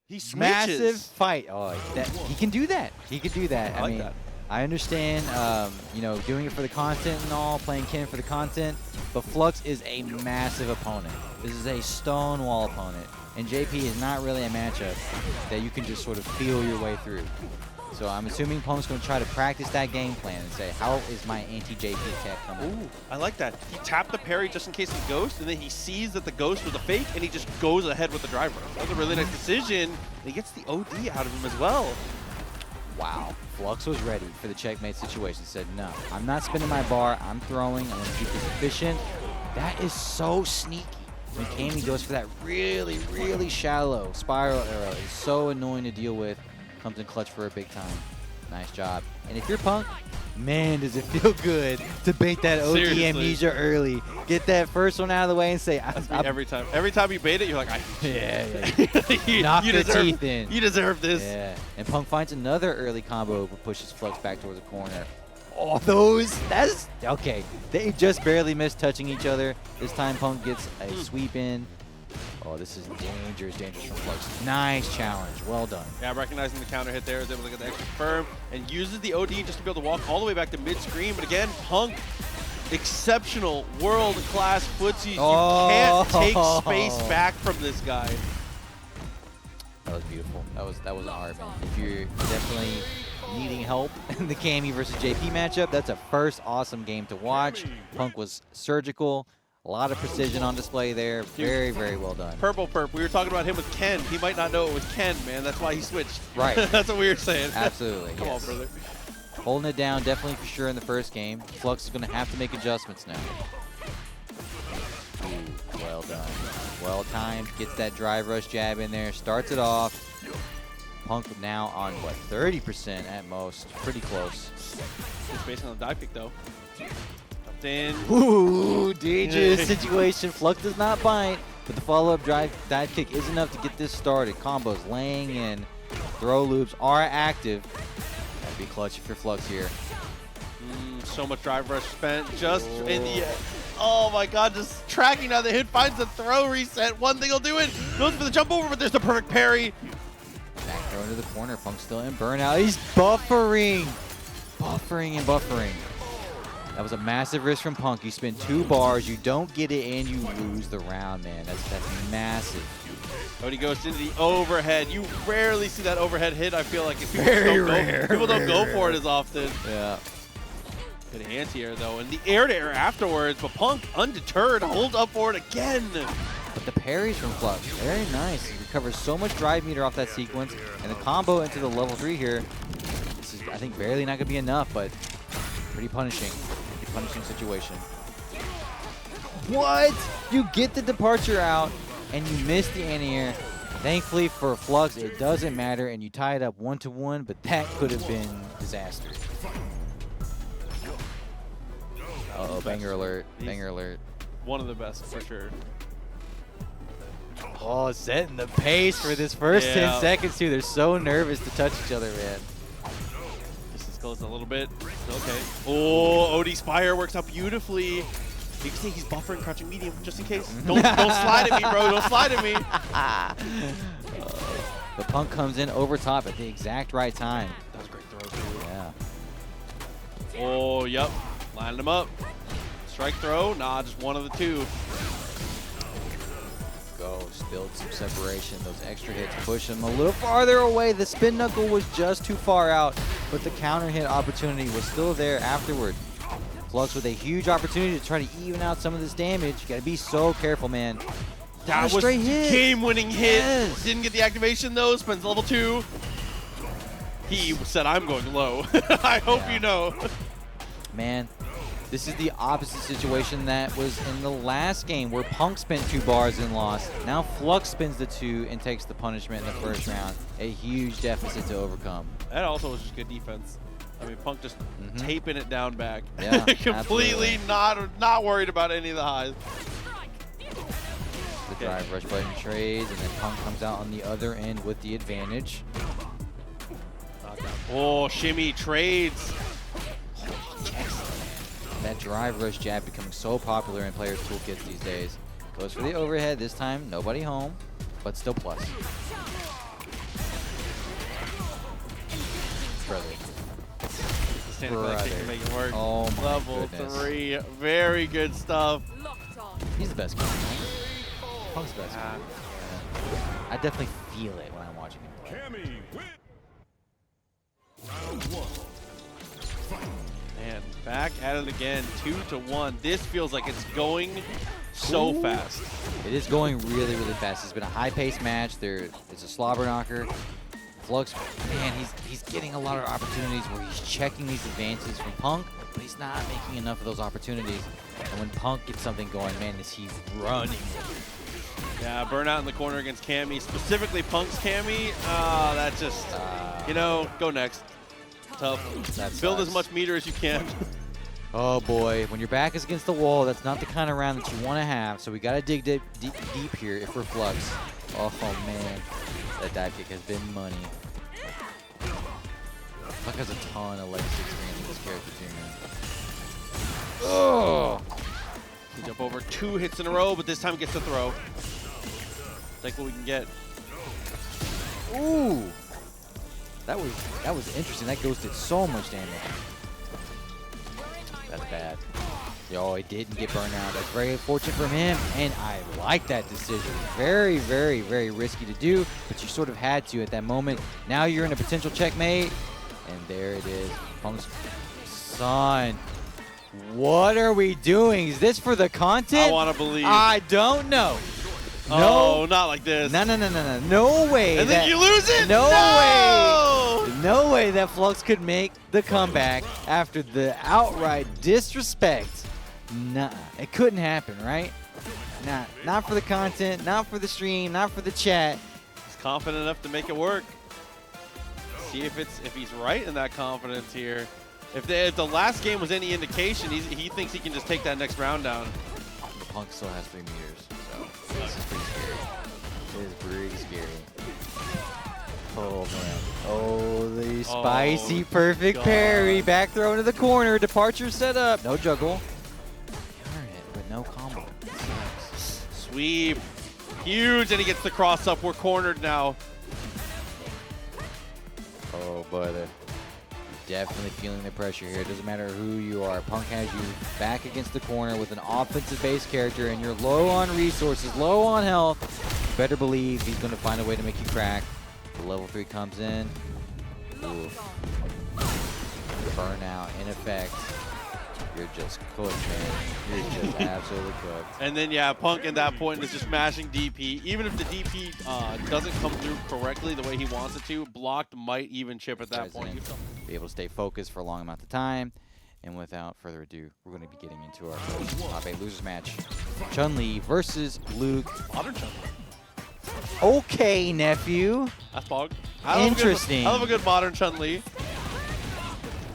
He switches. Massive fight. Oh, he can do that. He can do that. I like mean, that. I understand, you know, doing it for the content and all, playing Ken for the content, but Flux is a massive opponent. This is a stonewall opponent, and JP is not really a matchup that you can just sort of feel your way through. So I'm assuming Punk's going to try to practice that game plan and say, how is my anti-JP tech coming? Ooh, I like that. He tapped the parry just in case of Ghost, and then he sees that the Ghost was a fake, and he just goes ahead with the drive rush. That was a really nice decision. And he gets the OD out of him as well. Wow. Flux was ready for the checkmate situation. Said, no, I'm not spinning my bar. I'm throwing. I'm going to keep this efficient. That is so sneaky. When Cammy goes for that really, really shallow spiral arrow, it's so annoying to deal with. Comes in clutch for a big time. Nice job. And if you're Punk, man, does it feel good to bait that OD Seriously. amnesia early. Get that first one out of the way and say, Every time. Every time you bait it, you're like, yeah. you, Knock you the deserve, teeth in. You deserve this. Yeah. And Punk finds another early combo, but pushes Flux back towards the corner. Oh, that's okay. They just barely missed touching each other. This time Punk gets a sweep in. Oh, this is dangerous from Flux. Nice challenge. Well done. Yeah, recognizing the counter hit there, is able to get the extra firm and uses the OD just to be able to walk all the way back to mid-screen. But again, Punk, exceptional, world-class footsies. Oh. You can't take space back from this guy. That was beautiful. That was hard, man. If you're definitely needing help in the Cammy versus JP matchup, that's a first awesome game to watch. Punk was surgical. A lot of precision on display there. Very, very well done. Purple Perp, we were talking about him with Ken. He might not know it was Ken, man. That's why he switched. Right. That's what we were saying. Absolutely. Come yes. on, brother. Holding it down definitely for sure in the first game. Flux is going to have to make adjustments now. Ooh, well done. Well timed. Gets that drive rush jab in there. Starts it off. Punk now on, what, 30% at most. Pretty close. It's based on the dive kick, though. In. Ooh, dangerous situation. Flux does not bite, but the follow-up dive kick is enough to get this started. Combos laying in. Throw loops are active. That'd be clutch if you're Flux here. So much drive rush spent just in the... Oh my god, just tracking down the hit, finds the throw reset. One thing will do it. Goes for the jump over, but there's the perfect parry. Back throw into the corner. Punk's still in burnout. He's buffering. Buffering. That was a massive risk from Punk. You spend 2 bars, you don't get it, and you lose the round, man. That's massive. Cody goes into the overhead. You rarely see that overhead hit. I feel like if people don't go for it as often. Yeah. Good anti-air, though, and the air-to-air afterwards, but Punk, undeterred, holds up for it again. But the parries from Flux, very nice. He recovers so much drive meter off that sequence, and the combo into the level 3 here, this is, I think, barely not going to be enough, but pretty punishing situation. What? You get the departure out, and you miss the anti-air. Thankfully for Flux, it doesn't matter, and you tie it up 1-1, but that could have been disaster. Uh-oh, banger alert, banger alert. One of the best, for sure. Oh, setting the pace for this first 10 seconds, too. They're so nervous to touch each other, man. Distance goes a little bit. Okay. Oh, OD Spire works out beautifully. You can see he's buffering, crouching medium, just in case. Don't slide at me, bro. Don't slide at me. The Punk comes in over top at the exact right time. That was a great throw, too. Yeah. Oh, yep. Lining him up. Strike throw? Nah, just one of the 2. Ghost build some separation. Those extra hits push him a little farther away. The spin knuckle was just too far out, but the counter hit opportunity was still there afterward. Flux with a huge opportunity to try to even out some of this damage. You got to be so careful, man. That was a game-winning hit. Yes. Didn't get the activation, though. Spends level 2. He said, I'm going low. I hope you know. Man, this is the opposite situation that was in the last game where Punk spent 2 bars and lost. Now Flux spins the 2 and takes the punishment in the first round. A huge deficit to overcome. That also was just good defense. I mean, Punk just taping it down back. Yeah, completely not worried about any of the highs. The drive rush button trades, and then Punk comes out on the other end with the advantage. Oh, shimmy trades. That drive rush jab becoming so popular in players' toolkits these days. Goes for the overhead this time, nobody home, but still plus. Brother. Standing for that kick to make it work. Oh my Level goodness. 3. Very good stuff. He's the best guy. Punk's the best guy. I definitely feel it when I'm watching him play. Cammy win. Round 1. Fight. Man, back at it again. 2-1. This feels like it's going so fast. It is going really, really fast. It's been a high-paced match. It's a slobber knocker. Flux, man, he's getting a lot of opportunities where he's checking these advances from Punk, but he's not making enough of those opportunities. And when Punk gets something going, man, is he running. Yeah, burnout in the corner against Cammy, specifically Punk's Cammy. That's just, you know, go next. Tough. Build as much meter as you can. Oh boy, when your back is against the wall, that's not the kind of round that you want to have. So we got to dig deep here if we're Flux. Oh man, that dive kick has been money. Flux has a ton of legacy experience in this character too, man. Oh! We jump over 2 hits in a row, but this time gets the throw. Take what we can get. Ooh! That was interesting. That ghost did so much damage. That's bad. Yo, he didn't get burned out. That's very unfortunate from him, and I like that decision. Very, very, very risky to do, but you sort of had to at that moment. Now you're in a potential checkmate, and there it is. Punk's son. What are we doing? Is this for the content? I want to believe. I don't know. Oh, not like this. No. No way. And then you lose it? No No! way. No way that Flux could make the comeback after the outright disrespect. Nah, it couldn't happen, right? Nah, not for the content, not for the stream, not for the chat. He's confident enough to make it work. See if he's right in that confidence here. If the last game was any indication, he thinks he can just take that next round down. The Punk still has 3 meters, so this is pretty scary. It is pretty scary. Oh man. Oh, the spicy perfect parry. Back throw into the corner. Departure set up. No juggle. Darn it, but no combo. Sweep. Huge, and he gets the cross up. We're cornered now. Oh, brother. Definitely feeling the pressure here. It doesn't matter who you are. Punk has you back against the corner with an offensive-based character, and you're low on resources, low on health. You better believe he's going to find a way to make you crack. The level 3 comes in. Ooh. Burnout in effect. You're just cooked, man. You're just absolutely cooked. And then, yeah, Punk at that point is just mashing DP. Even if the DP doesn't come through correctly the way he wants it to, blocked might even chip at that point. Be able to stay focused for a long amount of time. And without further ado, we're going to be getting into our first top 8 losers match. Chun-Li versus Luke. Modern Chun-Li. Okay, nephew. That's Pog. Interesting. I love a good modern Chun-Li.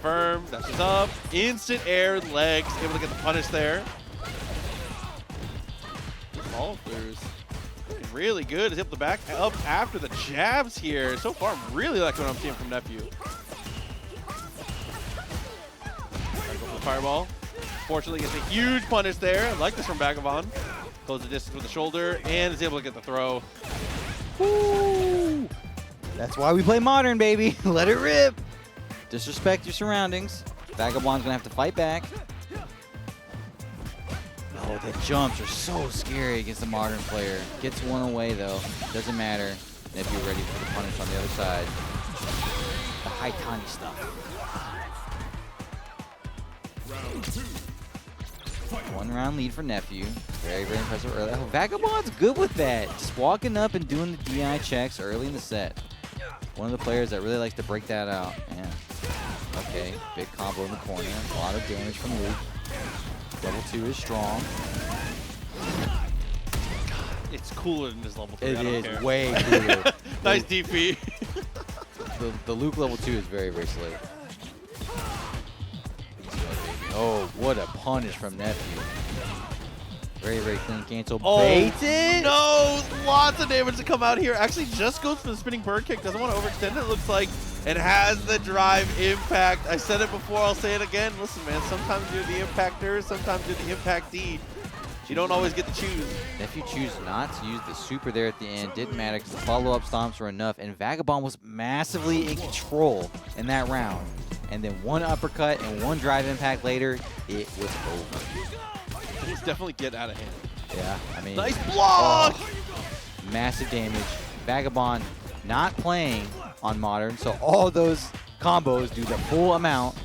Firm, dashes up, instant air legs, able to get the punish there. Ball throughs. Really good. Is able to back up after the jabs here. So far, I'm really liking what I'm seeing from Nephew. Fireball. Fortunately, gets a huge punish there. I like this from Vagabond. Close the distance with the shoulder and is able to get the throw. Woo! That's why we play modern, baby. Let it rip. Disrespect your surroundings. Vagabond's gonna have to fight back. Oh, the jumps are so scary against the modern player. Gets one away though. Doesn't matter. Nephew ready for the punish on the other side. The high tiny stuff. One round lead for Nephew. Very, very impressive early. Oh, Vagabond's good with that. Just walking up and doing the DI checks early in the set. One of the players that really likes to break that out. Yeah. Okay, big combo in the corner. A lot of damage from Luke. Level 2 is strong. It's cooler than this level 3. It I don't is care. way cooler. Nice DP. The Luke level 2 is very, very slick. Oh, what a punish from Nephew. Very, very clean cancel. Oh, Baited? no! Lots of damage to come out here. Actually, just goes for the spinning bird kick. Doesn't want to overextend it, looks like. And has the drive impact. I said it before, I'll say it again. Listen, man, sometimes you're the impactor, sometimes you're the impactee. You don't always get to choose. Nephew choose not to use the super there at the end. Didn't matter because the follow-up stomps were enough. And Vagabond was massively in control in that round. And then one uppercut and one drive impact later, it was over. Things definitely get out of hand. Yeah, I mean. Nice block! Oh, massive damage. Vagabond not playing on Modern, so all those combos do the full amount.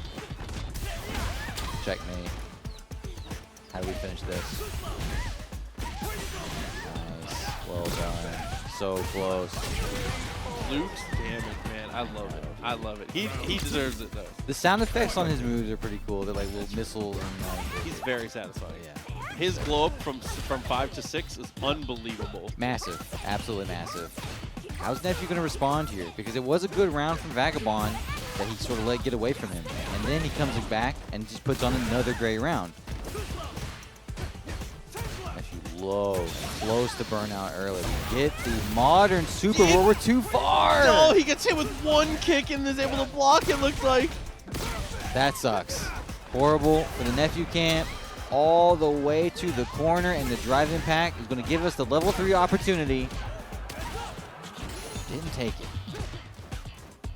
Checkmate. How do we finish this? Nice. Well done. So close. Luke's damage, man. I love it. I love it. He deserves it, though. The sound effects on his moves are pretty cool. They're like little missiles and He's very satisfying. yeah. His glow up from 5 to 6 is unbelievable. Massive. Absolutely massive. How's Nephew going to respond here? Because it was a good round from Vagabond that he sort of let get away from him. And then he comes back and just puts on another great round. Nephew low, close to burnout early. We get the Modern super where we're too far. No, he gets hit with one kick and is able to block, it looks like. That sucks. Horrible for the Nephew camp. All the way to the corner, and the drive impact is going to give us the level 3 opportunity. Didn't take it.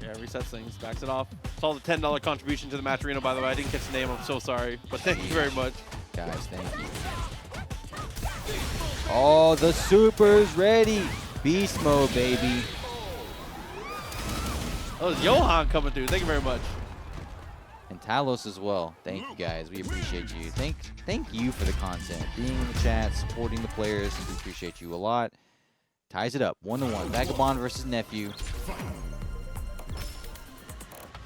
Yeah, resets things, backs it off. Saw the $10 contribution to the match arena, by the way. I didn't catch the name, I'm so sorry. But thank you very much. Guys, thank you. Oh, the super's ready. Beast mode, baby. That was Johan coming through. Thank you very much. And Talos as well. Thank you, guys. We appreciate you. Thank you for the content. Being in the chat, supporting the players. We appreciate you a lot. Ties it up, 1-1. Vagabond versus Nephew.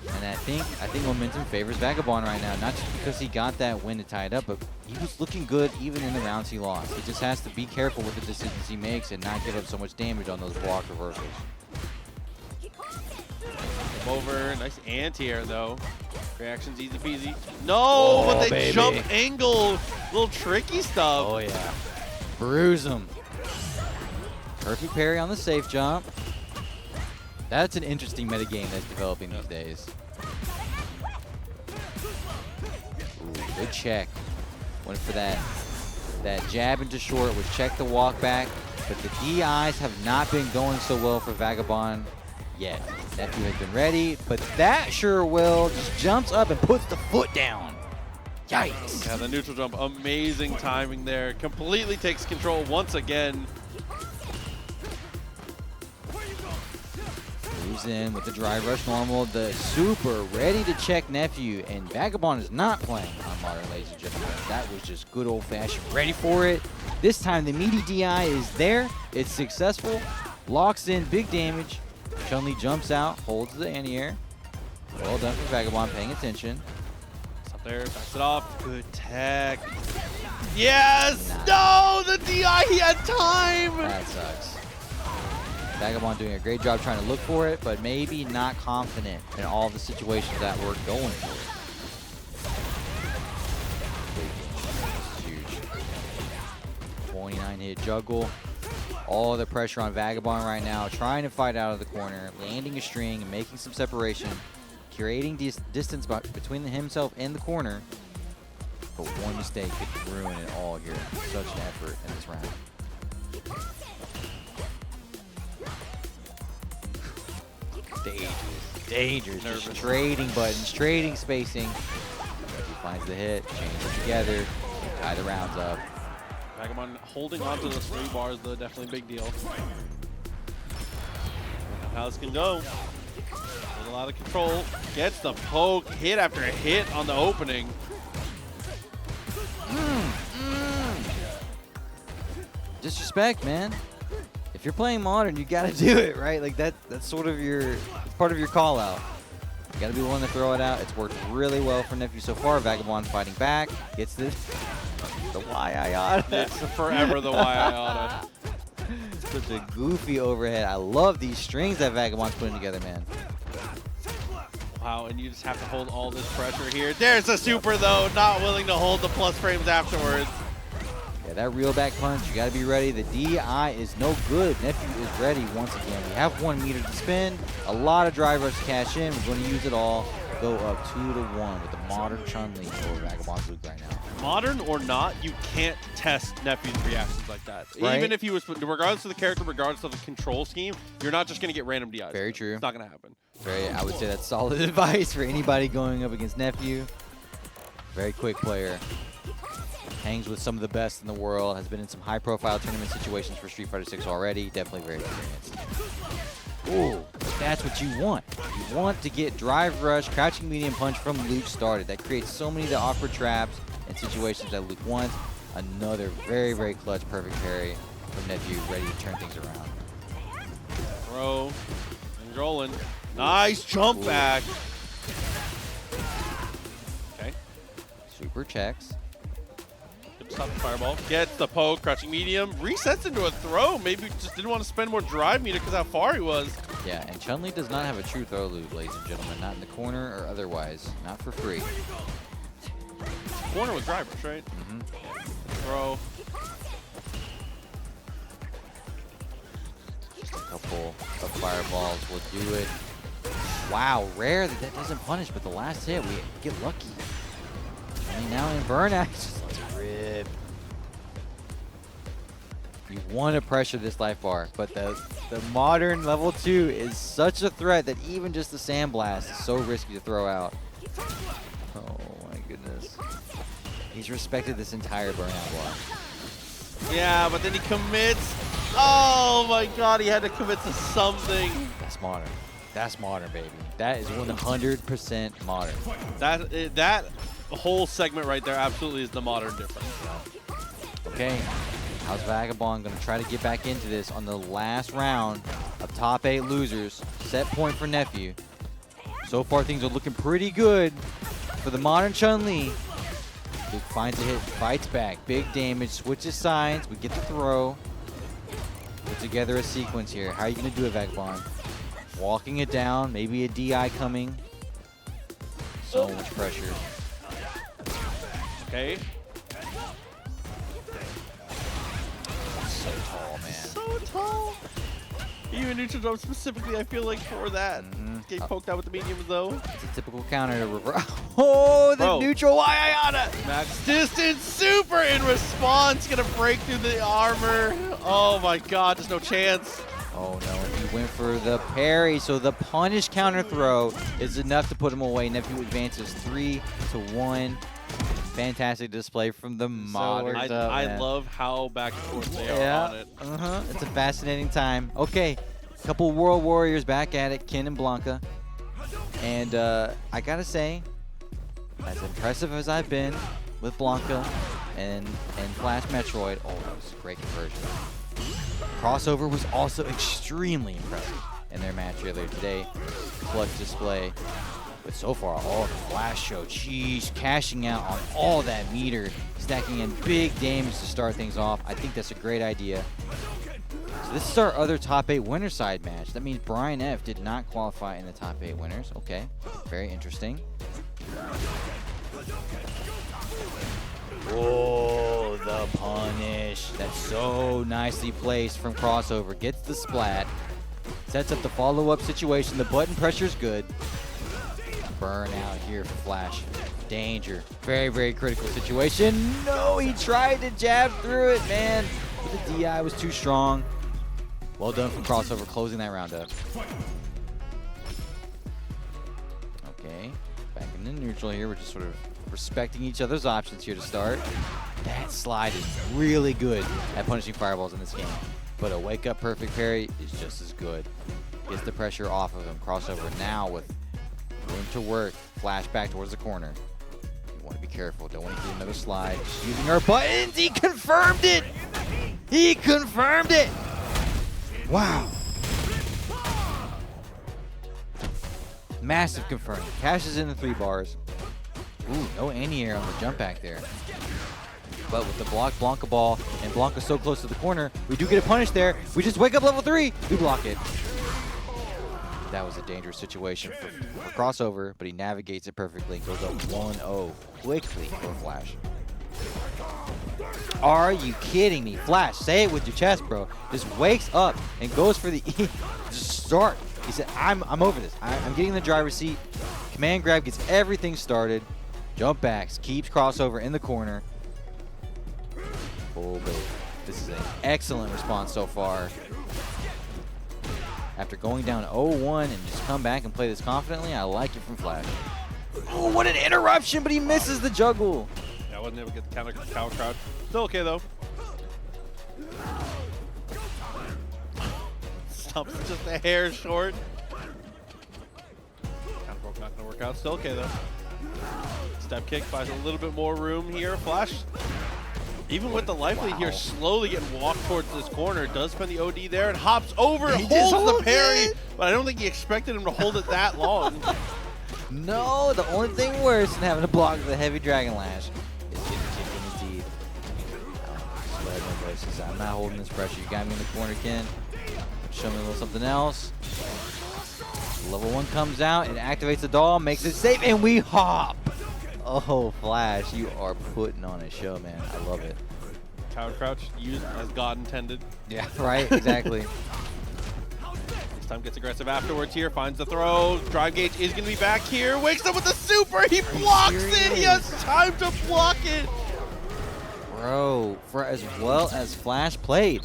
And I think momentum favors Vagabond right now. Not just because he got that win to tie it up, but he was looking good even in the rounds he lost. He just has to be careful with the decisions he makes and not give up so much damage on those block reversals. Over, nice anti-air though. Reactions easy peasy. No, but they baby. jump angle. Little tricky stuff. Oh yeah. Bruise him. Perfect parry on the safe jump. That's an interesting metagame that's developing these days. Ooh, good check. Went for that jab into short, which checked the walk back, but the DIs have not been going so well for Vagabond yet. Nephew has been ready, but that sure will. Just jumps up and puts the foot down. Yikes. Yeah, the neutral jump, amazing timing there. Completely takes control once again. Moves in with the drive rush normal. The super ready to check Nephew, and Vagabond is not playing on Modern, ladies and gentlemen. That was just good old-fashioned ready for it. This time the meaty DI is there. It's successful. Locks in, big damage. Chun-Li jumps out, holds the anti-air. Well done for Vagabond, paying attention. It's up there, backs it off. Good tech. Yes! Nice. No! The DI, he had time! That sucks. Vagabond doing a great job trying to look for it, but maybe not confident in all the situations that we're going for. Huge. 29 hit juggle. All the pressure on Vagabond right now, trying to fight out of the corner, landing a string and making some separation, creating distance between himself and the corner. But one mistake could ruin it all here. Such an effort in this round. Dangerous. Nervous. Just trading buttons, trading spacing. He finds the hit, change it together, tie the rounds up. Vagabond holding on to those 3 bars, though, definitely a big deal. How this can go. With a lot of control. Gets the poke, hit after hit on the opening. Disrespect, man. If you're playing Modern, you gotta do it, right? Like that's sort of it's part of your call out. You gotta be willing to throw it out. It's worked really well for Nephew so far. Vagabond fighting back, gets the Y-I-Ota. It's forever the Y-I-Ota. Such a goofy overhead. I love these strings that Vagabond's putting together, man. Wow, and you just have to hold all this pressure here. There's a super, though, not willing to hold the plus frames afterwards. Yeah, that real back punch, you got to be ready. The DI is no good. Nephew is ready once again. We have 1 meter to spend. A lot of drive rush to cash in. We're going to use it all. Go up 2-1 with the modern Chun-Li over Vagabond's Luke right now. Modern or not, you can't test Nephew's reactions like that. Right? Even if he was, regardless of the character, regardless of the control scheme, you're not just going to get random DIs. Very true. It's not going to happen. I would say that's solid advice for anybody going up against Nephew. Very quick player. Hangs with some of the best in the world. Has been in some high-profile tournament situations for Street Fighter 6 already. Definitely very experienced. Ooh, that's what you want. You want to get drive rush, crouching medium punch from Luke started. That creates so many of the awkward traps and situations that Luke wants. Another very, very clutch perfect parry from Nephew, ready to turn things around. Throw and rolling. Nice jump back. Okay. Super checks. Stop the fireball. Gets the poke, crouching medium. Resets into a throw. Maybe just didn't want to spend more drive meter because how far he was. Yeah, and Chun-Li does not have a true throw loop, ladies and gentlemen. Not in the corner or otherwise. Not for free. Corner with drive rush, right? Mm-hmm. Throw. Just a couple of fireballs will do it. Wow, rare that that doesn't punish, but the last hit, we get lucky. I mean, now in burnout, just lets it rip. You want to pressure this life bar, but the modern level 2 is such a threat that even just the sandblast is so risky to throw out. Oh my goodness. He's respected this entire burnout block. Yeah, but then he commits. Oh my god, he had to commit to something. That's modern. That's modern, baby. That is 100% modern. That whole segment right there absolutely is the modern difference. Okay, how's Vagabond going to try to get back into this on the last round of top 8 losers? Set point for Nephew. So far, things are looking pretty good for the modern Chun-Li. Luke finds a hit, fights back, big damage, switches sides, we get the throw. Put together a sequence here. How are you going to do it, Vagabond? Walking it down, maybe a DI coming. So much pressure. Okay. So tall, man. So tall. Even neutral jump specifically, I feel like for that. Getting poked out with the mediums though. It's a typical counter to reverse. Oh, the Bro. neutral Wayayana. Max distance super in response. Gonna break through the armor. Oh my god, there's no chance. Oh no, and he went for the parry, so the punish counter throw is enough to put him away. Nephew advances 3-1. Fantastic display from the modern. I love how back and forth they are on it. It's a fascinating time. Okay, couple World Warriors back at it, Ken and Blanka. And I gotta say, as impressive as I've been with Blanka and FlashMetroid, oh, that was a great conversion. Crossover was also extremely impressive in their match earlier today. Clutch display. But so far, all the Flash show, geez, cashing out on all that meter, stacking in big damage to start things off. I think that's a great idea. So this is our other top 8 winner side match. That means Brian F did not qualify in the top 8 winners. Okay, very interesting. Oh, the punish. That's so nicely placed from Crossover. Gets the splat. Sets up the follow-up situation. The button pressure is good. Burn out here for Flash. Danger. Very, very critical situation. No, he tried to jab through it, man. But the DI was too strong. Well done from Crossover, closing that round up. Okay, back in the neutral here. We're just sort of respecting each other's options here to start. That slide is really good at punishing fireballs in this game. But a wake-up perfect parry is just as good. Gets the pressure off of him. Crossover now with room to work. Flash back towards the corner. You want to be careful. Don't want to get another slide. Just using our buttons. He confirmed it. He confirmed it. Wow. Massive confirm. Cashes in the 3 bars. Ooh, no anti-air on the jump back there. But with the block Blanka ball and Blanka so close to the corner, we do get a punish there. We just wake up level 3. We block it. That was a dangerous situation for Crossover, but he navigates it perfectly. Goes up 1-0 quickly for Flash. Are you kidding me? Flash, say it with your chest, bro. Just wakes up and goes for the E. Just start. He said, I'm over this. I'm getting in the driver's seat. Command grab gets everything started. Jump backs, keeps crossover in the corner. Oh, baby. This is an excellent response so far. After going down 0-1 and just come back and play this confidently, I like it from Flash. Oh, what an interruption, but he misses the juggle. Yeah, I wasn't able to get the counter crowd. Still okay, though. Stops just a hair short. Counter broke, not going to work out. Still okay, though. Step kick buys a little bit more room here. Flash, even with the life lead here, slowly getting walked towards this corner. Does spend the OD there and hops over and holds the parry. But I don't think he expected him to hold it that long. No, the only thing worse than having to block the heavy Dragon Lash is getting kicked in the teeth. I'm not holding this pressure. You got me in the corner, Ken. Show me a little something else. Level 1 comes out and activates the doll, makes it safe, and we hop. Oh, Flash, you are putting on a show, man. I love it. Tower crouch used as God intended. Yeah, right, exactly. This time gets aggressive afterwards here, finds the throw. Drive gauge is going to be back here. Wakes up with the super. He blocks it. He has time to block it. Bro, for as well as Flash played,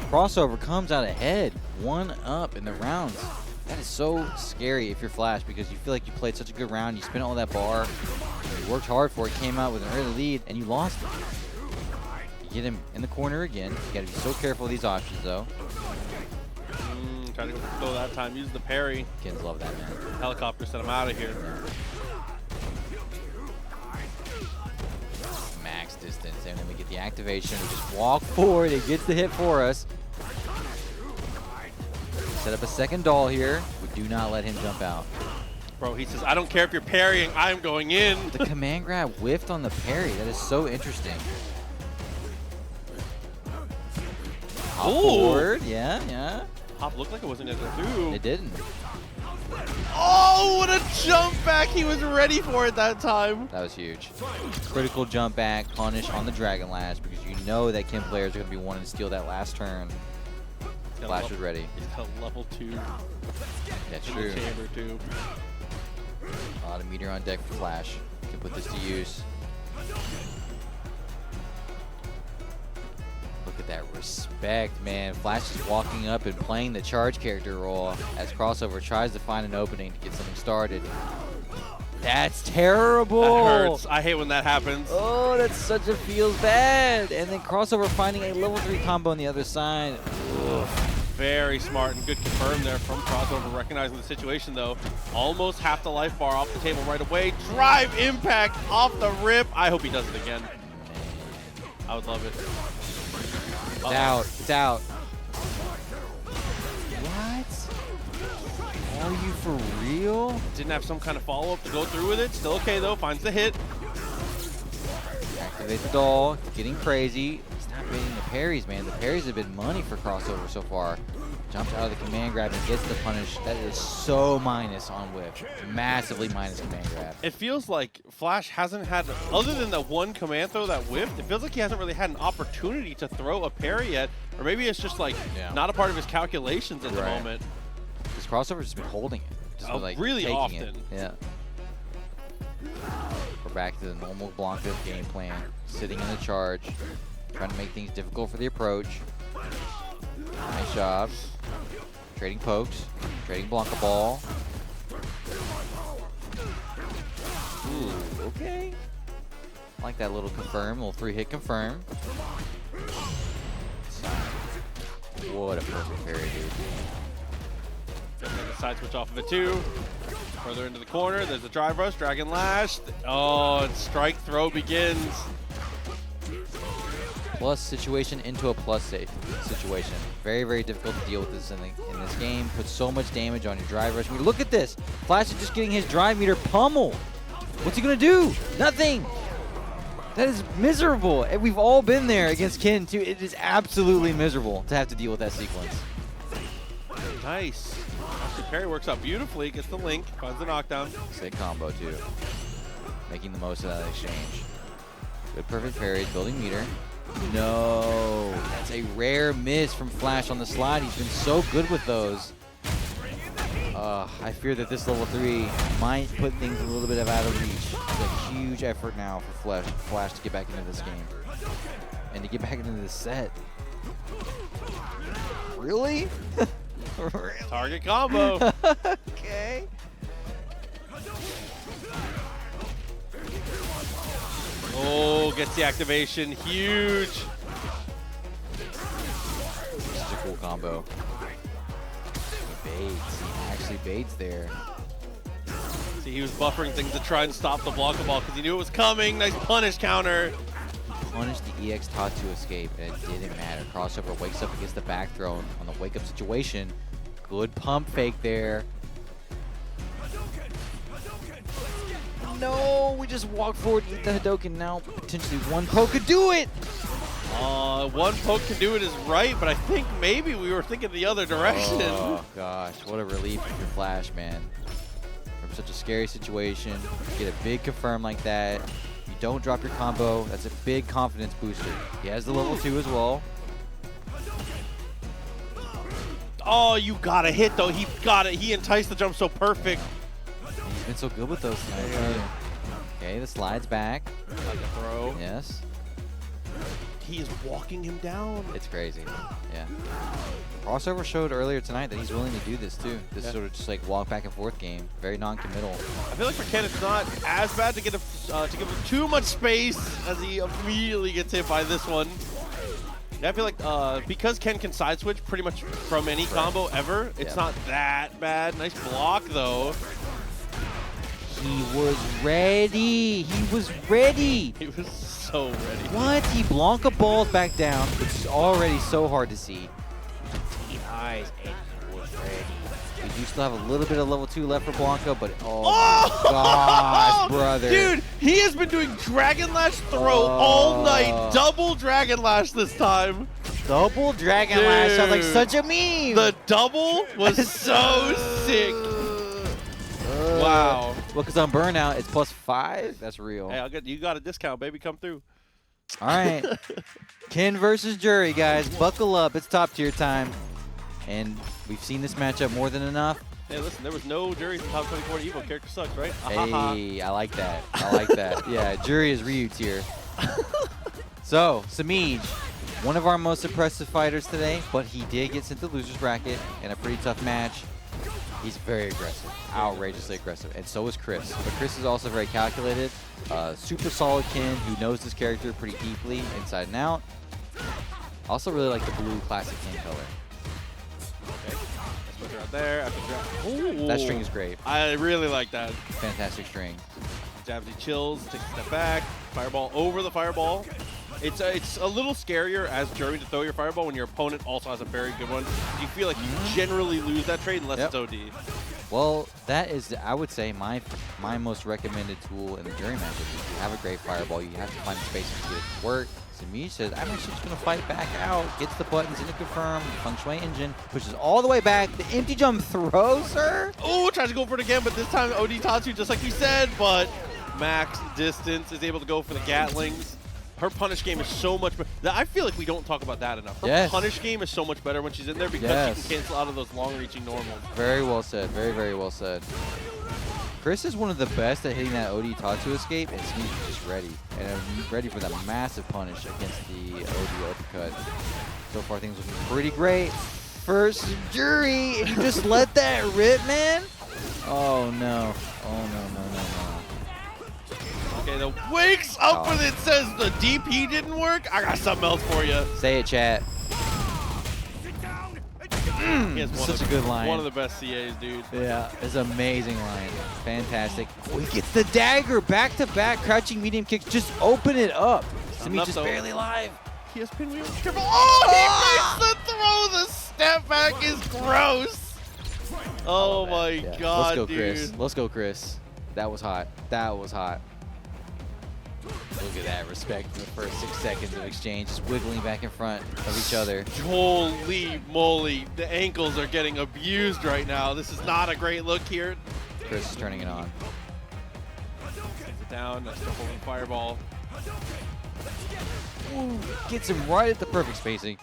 Crossover comes out ahead, 1 up in the rounds. That is so scary if you're Flash because you feel like you played such a good round, you spent all that bar, you worked hard for it, came out with an early lead, and you lost it. You get him in the corner again. You gotta be so careful of these options though. Trying to go that time, use the parry. Kids love that, man. Helicopter sent him out of here. Max distance, and then we get the activation. We just walk forward, it gets the hit for us. Set up a second doll here. We do not let him jump out. Bro, he says, I don't care if you're parrying, I'm going in. The command grab whiffed on the parry. That is so interesting. Hop forward. Yeah, yeah. Hop looked like it wasn't going to do. It didn't. Oh, what a jump back. He was ready for it that time. That was huge. Critical jump back, punish on the Dragon Lash because you know that Kim players are going to be wanting to steal that last turn. Flash was ready. He's got level 2. That's in true. The chamber too. A lot of meter on deck for Flash. Can put this to use. Look at that respect, man. Flash is walking up and playing the charge character role as Crossover tries to find an opening to get something started. That's terrible. That hurts. I hate when that happens. Oh, that's such a feels bad. And then Crossover finding a level 3 combo on the other side. Ugh. Very smart and good confirm there from Crossover, recognizing the situation though. Almost half the life bar off the table right away. Drive impact off the rip. I hope he does it again. I would love it. It's out. It's out. What? Are you for real? Didn't have some kind of follow-up to go through with it. Still okay though, finds the hit. Activate the doll, getting crazy. He's not baiting the parries, man. The parries have been money for Crossover so far. Jumps out of the command grab and gets the punish. That is so minus on whiff. Massively minus command grab. It feels like Flash hasn't had, other than that one command throw that whiffed, it feels like he hasn't really had an opportunity to throw a parry yet. Or maybe it's just like not a part of his calculations at the moment. Because Crossover's just been holding it. Just been, like, really taking often. It. Yeah. We're back to the normal Blanka game plan. Sitting in the charge. Trying to make things difficult for the approach. Nice job. Trading pokes. Trading Blanka ball. Ooh, okay. I like that little confirm, little 3-hit confirm. What a perfect parry, dude. The side switch off of it too. Further into the corner, there's the drive rush, Dragon Lash. Oh, and strike throw begins. Plus situation into a plus safe situation. Very, very difficult to deal with this in this game. Puts so much damage on your drive rush. I mean, look at this. Flash is just getting his drive meter pummeled. What's he gonna do? Nothing. That is miserable. And we've all been there against Ken too. It is absolutely miserable to have to deal with that sequence. Nice. The parry works out beautifully. Gets the link. Finds the knockdown. Sick combo too. Making the most of that exchange. Good perfect parries. Building meter. No, that's a rare miss from Flash on the slide. He's been so good with those. I fear that this level 3 might put things a little bit out of reach. It's a huge effort now for Flash to get back into this game and to get back into this set. Really? Really? Target combo. Okay. Oh, gets the activation. Huge. This is a cool combo. He baits. He actually baits there. See, he was buffering things to try and stop the Blanka ball because he knew it was coming. Nice punish counter. He punished the EX Taught to escape, and it didn't matter. Crossover wakes up against the back throw on the wake-up situation. Good pump fake there. No, we just walk forward, eat the Hadoken now. Potentially one poke could do it. One poke can do it is right, but I think maybe we were thinking the other direction. Oh gosh, what a relief for Flash, man. From such a scary situation, you get a big confirm like that. You don't drop your combo. That's a big confidence booster. He has the level 2 as well. Oh, you gotta hit though. He got it. He enticed the jump so perfect. He's been so good with those tonight, too. Okay, the slide's back. Like a throw. Yes. He is walking him down. It's crazy. Yeah. Crossover showed earlier tonight that he's willing to do this too. This sort of just like walk back and forth game. Very non-committal. I feel like for Ken, it's not as bad to get to give him too much space as he immediately gets hit by this one. Yeah, I feel like because Ken can side switch pretty much from any combo ever, it's not that bad. Nice block though. He was ready. He was ready. He was so ready. What? He Blanka balls back down, which is already so hard to see. He eyes and he was ready. We do still have a little bit of level 2 left for Blanka, but oh my gosh, brother. Dude, he has been doing Dragon Lash throw all night. Double Dragon Lash this time. Double Dragon Lash sounds like such a meme. The double was so sick. Wow. Well, because on Burnout, it's +5. That's real. Hey, you got a discount, baby. Come through. All right. Ken versus Juri, guys. Buckle up. It's top tier time. And we've seen this matchup more than enough. Hey, listen, there was no Juri from top 24 Evo. Character sucks, right? Hey, I like that. I like that. Yeah, Juri is Ryu tier. So, SemiiJ, one of our most impressive fighters today, but he did get sent to loser's bracket in a pretty tough match. He's very aggressive, outrageously aggressive, and so is Chris. But Chris is also very calculated, super solid Ken who knows this character pretty deeply, inside and out. Also really like the blue classic Ken color. Okay, let's put her out there. Ooh. That string is great. I really like that. Fantastic string. Jabsy chills, takes a step back, fireball over the fireball. It's a little scarier as Juri to throw your fireball when your opponent also has a very good one. You feel like you generally lose that trade unless it's OD. Well, that is, I would say, my most recommended tool in the Juri matchup. If you have a great fireball, you have to find the space to get it to work. SemiiJ says, I'm actually just going to fight back out, gets the buttons into confirm, Feng Shui engine, pushes all the way back, the empty jump throw, sir. Oh, tries to go for it again, but this time OD Tatsu, just like you said, but max distance is able to go for the Gatlings. Her punish game is so much better. I feel like we don't talk about that enough. Her punish game is so much better when she's in there because she can cancel out of those long-reaching normals. Very well said. Very, very well said. Chris is one of the best at hitting that OD Tatsu escape, and SemiiJ is just ready. And ready for that massive punish against the OD uppercut. So far, things looking pretty great. First Juri, and you just let that rip, man? Oh, no. Oh, no, no, no, no. Okay, the wakes up when it says the DP didn't work. I got something else for you. Say it, chat. He has Such a good line. One of the best CAs, dude. Yeah, it's an amazing line. Fantastic. Oh, he gets the dagger back-to-back, crouching medium kicks. Just open it up. SemiiJ just barely live. He has pinwheel. Triple. Oh, he makes the throw. The step back is gross. Oh my God, Let's go, dude. Chris. Let's go, Chris. That was hot. That was hot. Look at that respect in the first 6 seconds of exchange, just wiggling back in front of each other. Holy moly, the ankles are getting abused right now. This is not a great look here. Chris is turning it on. Sends it down, nice triple fireball. Ooh, gets him right at the perfect spacing.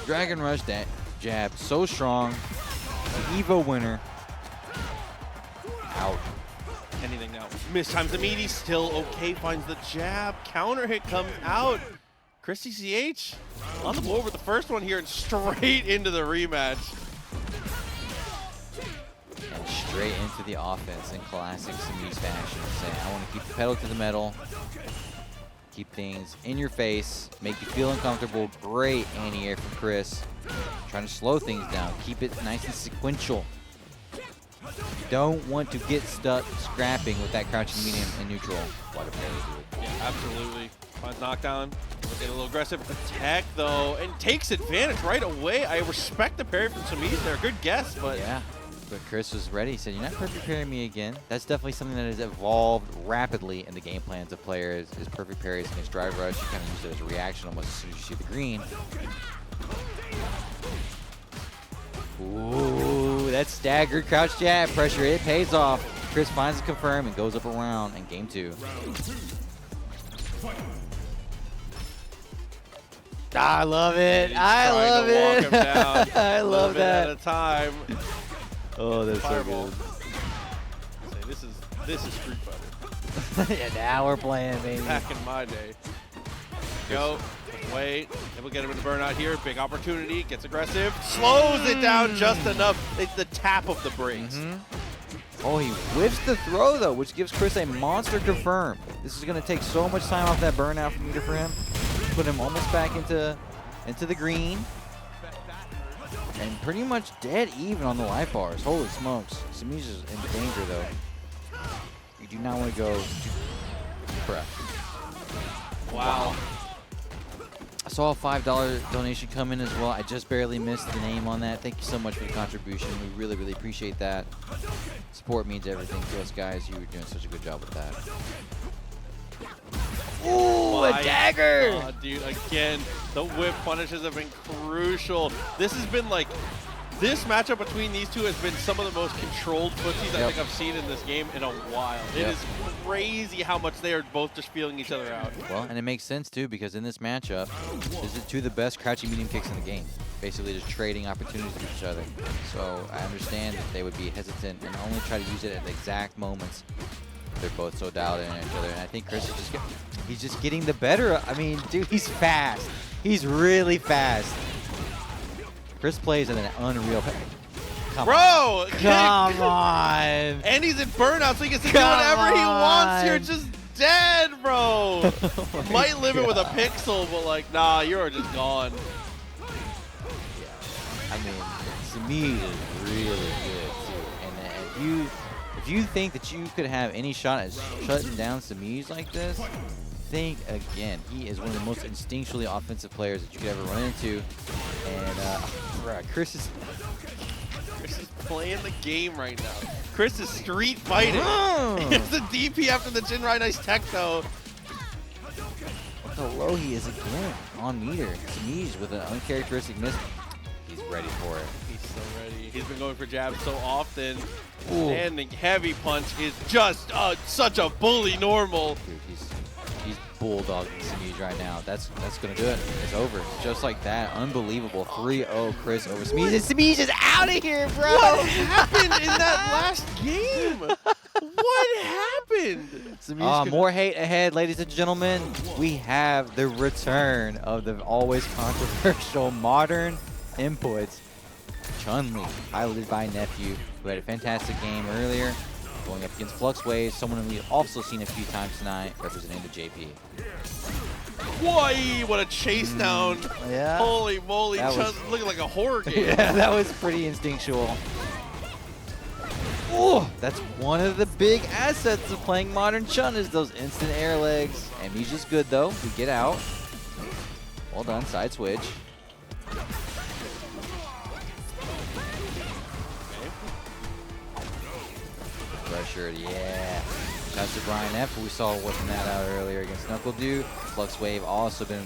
Dragon Rush that jab, so strong. The Evo winner. Out. Anything now. Mistimes the meaty, still okay, finds the jab. Counter hit comes out. ChrisCCH on the board with the first one here and straight into the rematch. And straight into the offense in classic SemiiJ fashion. Saying, I want to keep the pedal to the metal. Keep things in your face. Make you feel uncomfortable. Great anti-air from Chris. Trying to slow things down. Keep it nice and sequential. Don't want to get stuck scrapping with that crouching medium and neutral. What a parry, dude. Yeah, absolutely. Finds knockdown. Get a little aggressive attack though, and takes advantage right away. I respect the parry from SemiiJ there. Good guess, but yeah. But Chris was ready. He said, "You're not perfect parrying me again." That's definitely something that has evolved rapidly in the game plans of players. Is perfect parries against drive rush. You kind of use it as a reaction almost as soon as you see the green. Ooh, that staggered crouch jab pressure. It pays off. Chris finds a confirm and goes up around in game 2. I love it. I love it. Walk him down. I love that. At a time. Oh, that's Fireball. so good. Say, this is Street Fighter. Yeah, now we're playing, baby. Back in my day. Go. Wait. And we'll get him into burnout here. Big opportunity. Gets aggressive. Slows it down just enough. It's the tap of the brakes. Oh, he whiffs the throw, though, which gives Chris a monster confirm. This is going to take so much time off that burnout from meter for him. Put him almost back into the green. And pretty much dead even on the life bars. Holy smokes. SemiiJ is in danger, though. You do not want to go prep. Wow. I saw a $5 donation come in as well. I just barely missed the name on that. Thank you so much for the contribution. We really, really appreciate that. Support means everything to us, guys. You were doing such a good job with that. Ooh, a dagger! Dude, again, the whip punishes have been crucial. This has been like, this matchup between these two has been some of the most controlled footsies I think I've seen in this game in a while. It is crazy how much they are both just feeling each other out. Well, and it makes sense too, because in this matchup, this is two of the best crouching medium kicks in the game. Basically just trading opportunities with each other. So I understand that they would be hesitant and only try to use it at the exact moments. They're both so dialed in on each other, and I think Chris is he's just getting the better. I mean, dude, he's fast. He's really fast. Chris plays at an unreal pace. Come on. And he's in burnout, so he gets to do whatever he wants. You're just dead, bro. Might live it with a pixel, but like, nah, you're just gone. I mean, SemiiJ is really good too. And if you think that you could have any shot at shutting down SemiiJ like this, think again. He is one of the most instinctually offensive players that you could ever run into. And Chris is playing the game right now. Chris is street fighting. It's the DP after the Jin-Rai nice tech though. Look how low he is again on meter. SemiiJ with an uncharacteristic miss. He's ready for it. He's so ready. He's been going for jabs so often. Ooh. And the heavy punch is just such a bully normal. Dude, he's bulldogging SemiiJ right now. That's gonna do it. It's over. Just like that. Unbelievable. 3-0 Chris over SemiiJ. SemiiJ is out of here, bro. What happened in that last game? What happened? More hate ahead, ladies and gentlemen. We have the return of the always controversial modern inputs. Chun-Li, piloted by Nephew, who had a fantastic game earlier, going up against FluxWaveZ, someone we've also seen a few times tonight, representing the JP. Boy, what a chase down. Yeah. Holy moly, Chun looking like a horror game. Yeah, that was pretty instinctual. Oh, that's one of the big assets of playing modern Chun is those instant air legs. Amnesia's good though, we get out. Well done, side switch. Pressured, yeah. Shouts to Brian F. We saw whipping that out earlier against Knuckle Dude. FluxWaveZ also been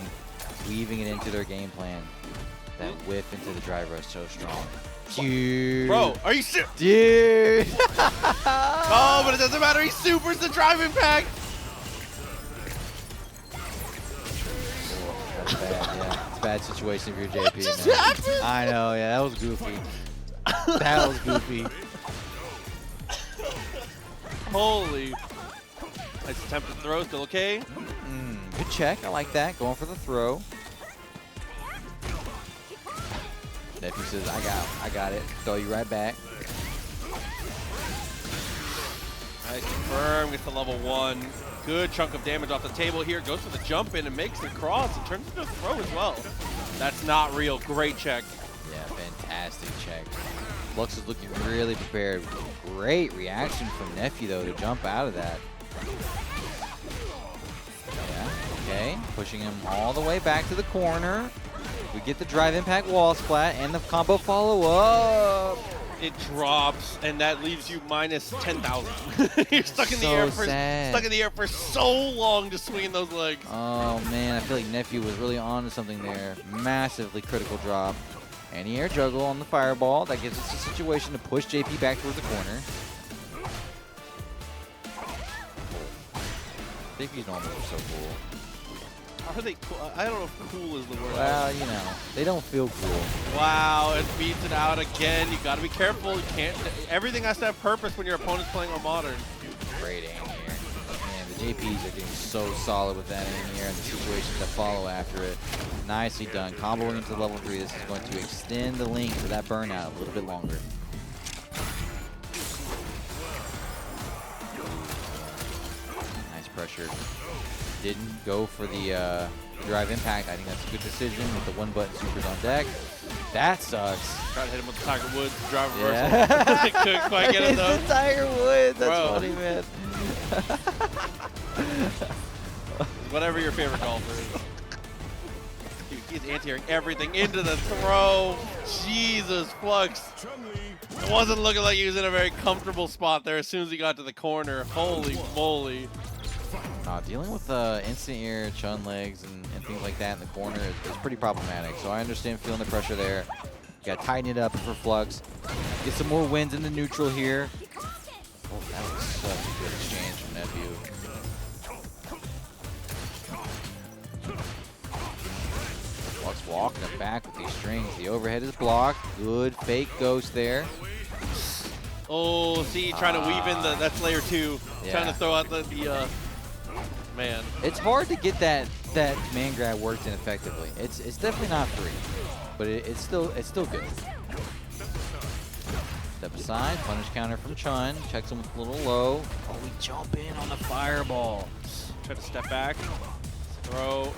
weaving it into their game plan. That whiff into the drive rush so strong. Dude. Bro, are you serious? Dude. Oh, but it doesn't matter. He supers the drive impact. bad situation if you're JP. What just happened? I know, yeah, that was goofy. That was goofy. Holy. Nice attempt to throw, still okay? Good check, I like that. Going for the throw. Nephew says, I got it. Throw you right back. Nice confirm, gets to level 1. Good chunk of damage off the table here. Goes for the jump in and makes the cross and turns into a throw as well. That's not real. Great check. Yeah, fantastic check. Flux is looking really prepared. Great reaction from Nephew, though, to jump out of that. Yeah, okay. Pushing him all the way back to the corner. We get the drive impact wall splat and the combo follow-up. It drops, and that leaves you minus 10,000. You're stuck in the air for so long just swinging those legs. Oh man, I feel like Nephew was really on to something there. Massively critical drop. Anti-air juggle on the fireball. That gives us a situation to push JP back towards the corner. JP's normals are so cool. Are they cool? I don't know if cool is the word. Well, you know, they don't feel cool. Wow, it beats it out again. You got to be careful. You can't. Everything has to have purpose when your opponent's playing on modern. Great aim here. Man, the JPs are getting so solid with that aim here and the situations that follow after it. Nicely done. Comboing into level 3. This is going to extend the link for that burnout a little bit longer. Nice pressure. Didn't go for the drive impact. I think that's a good decision with the one button supers on deck. That sucks. Tried to hit him with the Tiger Woods drive reversal. Couldn't quite get it though. It's the Tiger Woods. That's Bro. funny, man. Whatever your favorite golfer is. Dude, he's anti-airing everything into the throw. Jesus, Flux. It wasn't looking like he was in a very comfortable spot there as soon as he got to the corner. Holy moly. Dealing with instant air, chun legs, and things like that in the corner is pretty problematic. So I understand feeling the pressure there. You got to tighten it up for Flux. Get some more wins in the neutral here. Oh, that was such a good exchange from Nephew. Flux walking it back with these strings. The overhead is blocked. Good fake ghost there. Oh, see, trying to weave in that's layer 2. Yeah. Trying to throw out the man. It's hard to get that man grab worked in effectively. It's definitely not free, but it's still good. Step aside, punish counter from Chun. Checks him with a little low. Oh, we jump in on the fireball. Try to step back. Throw.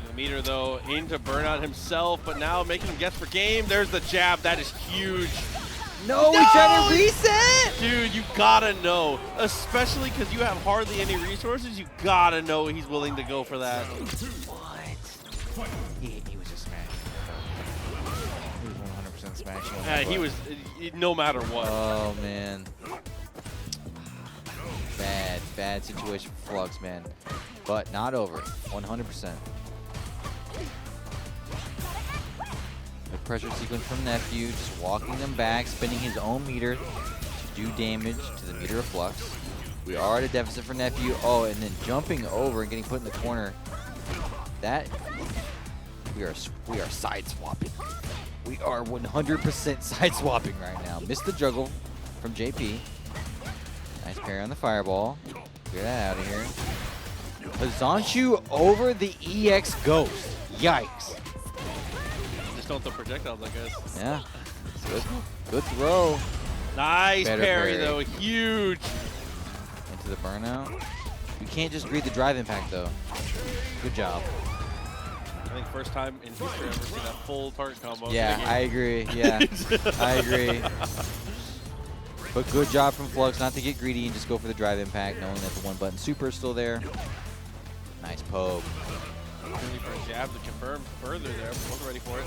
The meter though into burnout himself, but now making him guess for game. There's the jab. That is huge. No, we try to reset! Dude, you gotta know. Especially because you have hardly any resources, you gotta know he's willing to go for that. What? He was just smashing. He was 100% smashing. He was, no matter what. Oh, man. Bad situation for Flux, man. But not over. 100%. Pressure sequence from Nephew, just walking them back, spinning his own meter to do damage to the meter of Flux. We are at a deficit for Nephew. Oh, and then jumping over and getting put in the corner. That we are side swapping. We are 100% side swapping right now. Missed the juggle from JP. Nice parry on the fireball. Clear that out of here. Hazanchu over the EX Ghost. Yikes. Just don't throw projectiles, I guess. Yeah. Good throw. Nice Better parry, parry. though. Huge. Into the burnout. We can't just read the drive impact, though. Good job. I think first time in history I've ever seen that full target combo. Yeah, I agree. Yeah, I agree. But good job from Flux not to get greedy and just go for the drive impact, knowing that the one button super is still there. Nice poke. Really for a jab to confirm further there. Wasn't ready for it.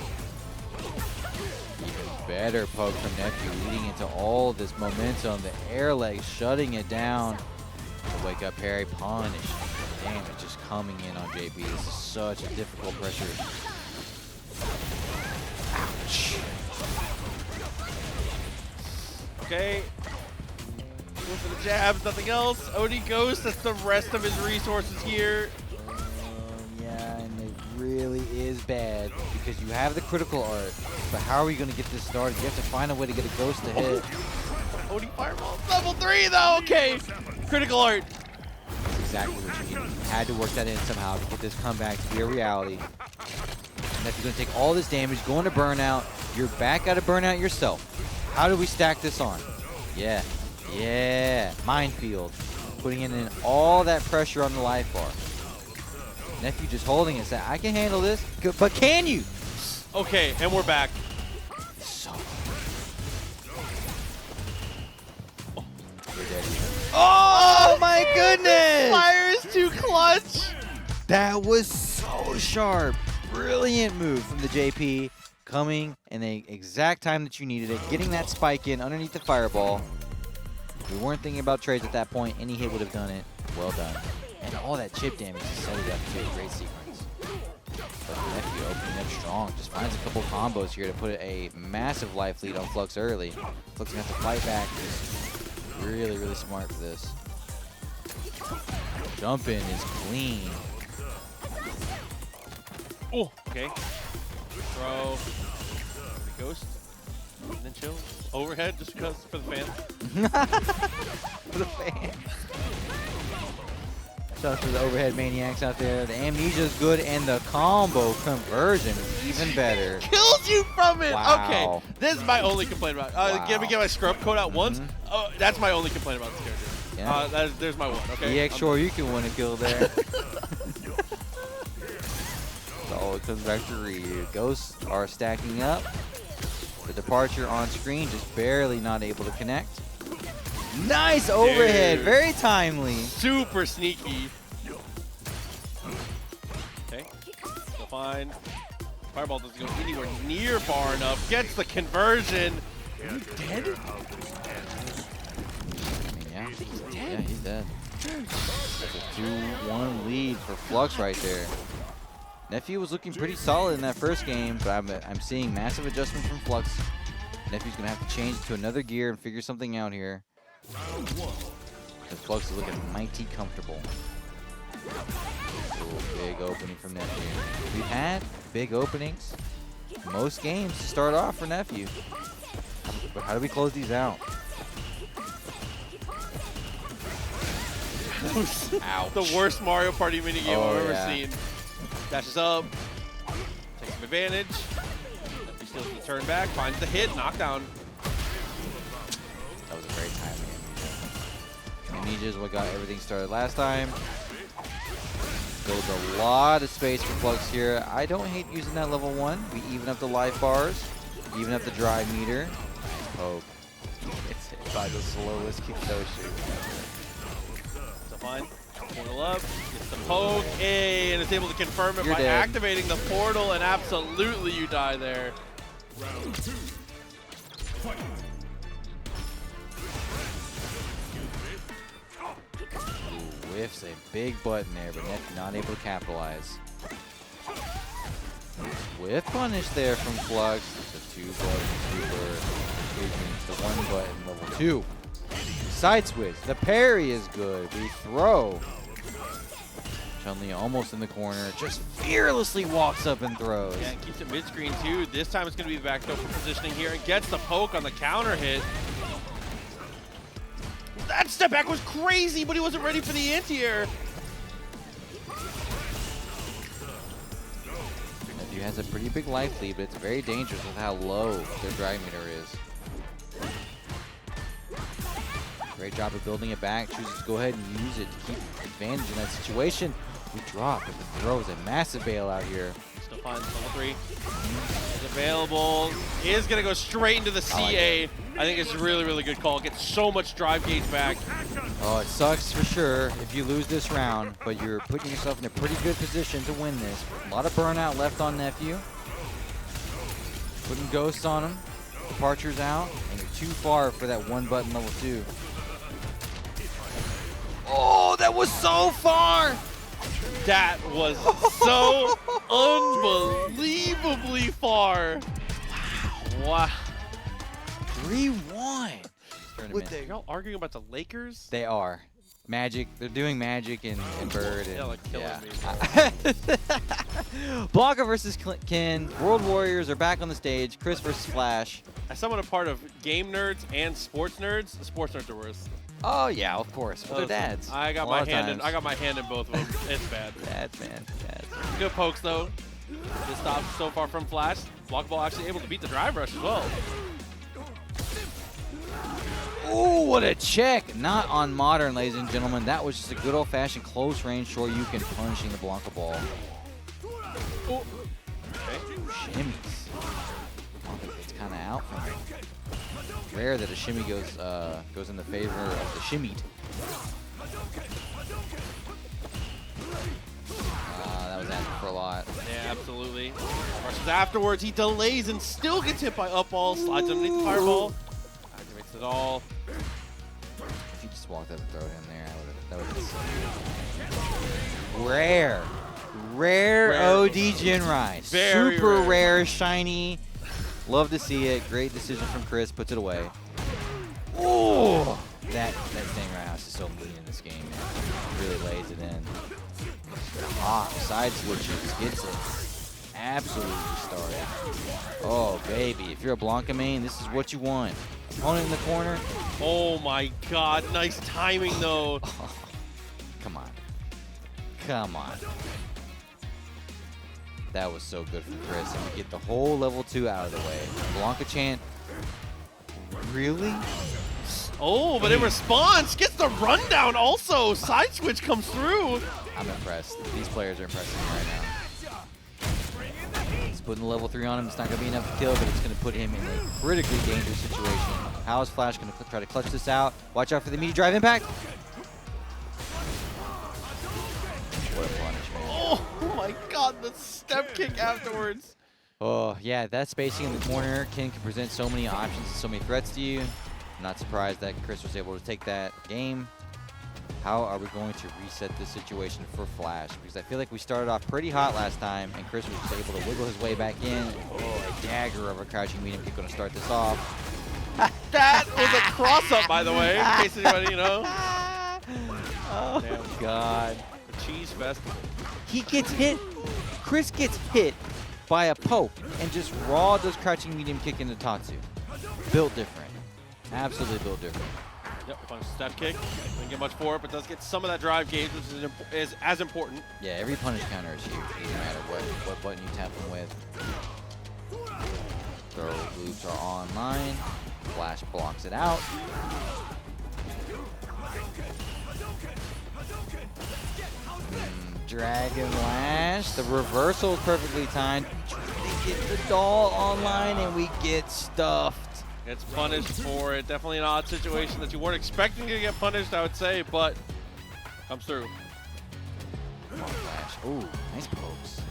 Even better poke from Nephew, leading into all this momentum. The air leg shutting it down. The wake up parry, punish. Damage just coming in on JP. This is such a difficult pressure. Ouch. Okay. Go for the jabs, nothing else. OD Ghost, that's the rest of his resources here. Yeah, and they really is bad because you have the critical art, but how are you going to get this started? You have to find a way to get a ghost to hit. OD Fireball. Level 3 though, okay. Critical art. That's exactly what you needed. You had to work that in somehow to get this comeback to be a reality. And if you're going to take all this damage, going to burnout, you're back out of burnout yourself. How do we stack this on? Yeah, minefield. Putting in all that pressure on the life bar. Nephew just holding it, saying, I can handle this, but can you? Okay, and we're back. So. Oh my goodness! Fire is too clutch. That was so sharp. Brilliant move from the JP. Coming in the exact time that you needed it. Getting that spike in underneath the fireball. We weren't thinking about trades at that point. Any hit would have done it. Well done. And all that chip damage to set it up to a great sequence. But Nephew opening up strong. Just finds a couple combos here to put a massive life lead on Flux early. Flux gonna have to fight back. Just really, really smart for this. Jump in is clean. Oh, okay. Throw. The ghost. And then chill. Overhead just because for the fans. For the fans. Shout out to the overhead maniacs out there. The amnesia is good, and the combo conversion is even better. Kills you from it. Wow. Okay, this is my only complaint about it. Wow. Get my scrub code out once. Oh, that's my only complaint about this character. Yeah. There's my one. Okay. EX, sure, you can win a kill there. So it comes back to Ryu. Ghosts are stacking up. The departure on screen, just barely not able to connect. Nice overhead, Dude. very timely. Super sneaky. Okay, still fine. Fireball doesn't go anywhere near far enough. Gets the conversion. Are you dead? I mean, yeah, he's dead. That's a 2-1 lead for Flux right there. Nephew was looking pretty solid in that first game, but I'm seeing massive adjustment from Flux. Nephew's gonna have to change to another gear and figure something out here. The Flux is looking mighty comfortable. Ooh, big opening from Nephew. We've had big openings most games to start off for Nephew. But how do we close these out? Ouch. The worst Mario Party minigame I've ever yeah. seen. Dashes up, takes some advantage. Nephew steals the turn back, finds the hit, knockdown. That was a great timing. Amnesia is what got everything started last time. Builds a lot of space for Flux here. I don't hate using that level 1. We even up the life bars, even up the drive meter. Oh, it's hit by the slowest Kitoshu. So fine. Portal up, gets the poke, and it's able to confirm it You're by dead. activating the portal, and absolutely you die there. Round 2. Fight. Ooh, whiffs a big button there, but Nephew not able to capitalize. Whiff punish there from Flux. It's a 2-button super. It's the 1-button level 2. Side switch. The parry is good. We throw. Chun-Li almost in the corner. Just fearlessly walks up and throws. Yeah, and keeps it mid-screen too. This time it's going to be the back throw for positioning here, and gets the poke on the counter hit. That step back was crazy, but he wasn't ready for the anti-air. Nephew has a pretty big life lead, but it's very dangerous with how low their drive meter is. Great job of building it back. Chooses to go ahead and use it to keep advantage in that situation. We drop, but the throw is a massive bailout here. Still finds level 3. Is available. Is going to go straight into the CA. I think it's a really, really good call. Gets so much drive gauge back. Oh, it sucks for sure if you lose this round, but you're putting yourself in a pretty good position to win this. A lot of burnout left on Nephew. Putting ghosts on him. Departure's out, and you're too far for that 1-button level 2. Oh, that was so far! That was so unbelievably far. Wow. 3-1. Are y'all arguing about the Lakers? They are. Magic. They're doing Magic and Bird. And, Yeah, like killing me, Blanka versus Ken. World Warriors are back on the stage. Chris versus Flash. As someone a part of game nerds and sports nerds, the sports nerds are worse. Oh yeah, of course. But they're Listen, dads. I got A my lot of hand in. times. I got my hand in both of them. It's bad. Dads, man. Dads. Good pokes though. Good stop so far from Flash. Block ball actually able to beat the drive rush as well. Ooh, what a check. Not on modern, ladies and gentlemen. That was just a good old-fashioned close range short you can punishing the Blanka ball. Oh. Shimmies. It's kind of out from him. Rare that a shimmy goes in the favor of the shimmied. That was asking for a lot. Yeah, absolutely. Rushes afterwards. He delays and still gets hit by up ball. Slides underneath the fireball. Activates it all. If you just walked up and throw it in there, that would have been so good. Rare OD Jinrai. Very Super rare. rare, shiny. Love to see it. Great decision from Chris. Puts it away. Oh, that thing right now is so mean in this game, man. Really lays it in. Side switches, gets it. Absolutely started. Oh, baby. If you're a Blanka main, this is what you want. Opponent in the corner. Oh my god. Nice timing though. Oh, come on. Come on. That was so good from Chris. And we get the whole level 2 out of the way. Blanka chant. Really? Oh, but in response, gets the rundown also. Side switch comes through. I'm impressed. These players are impressing me right now. He's putting the level 3 on him. It's not going to be enough to kill, but it's going to put him in a critically dangerous situation. How is Flash going to try to clutch this out? Watch out for the immediate drive impact. What a punish, man. Oh my god, the step kick afterwards. Oh, yeah, that spacing in the corner can present so many options, so many threats to you. I'm not surprised that Chris was able to take that game. How are we going to reset this situation for Flash? Because I feel like we started off pretty hot last time, and Chris was just able to wiggle his way back in. Oh, a dagger of a crouching medium kick going to start this off. That was a cross-up, by the way, in case anybody, you know. Oh, Damn. God. The cheese festival. He gets hit. Chris gets hit by a poke and just raw does crouching medium kick into Tatsu. Built different. Absolutely built different. Yep, punch step kick. Didn't get much for it, but does get some of that drive gauge, which is as important. Yeah, every punish counter is huge. It doesn't matter what button you tap them with. Throw loops are online. Flash blocks it out. Dragon Lash. The reversal is perfectly timed. They get the doll online and we get stuffed. Gets punished for it. Definitely an odd situation that you weren't expecting to get punished, I would say, but comes through. Come on, Flash. Ooh, nice pokes.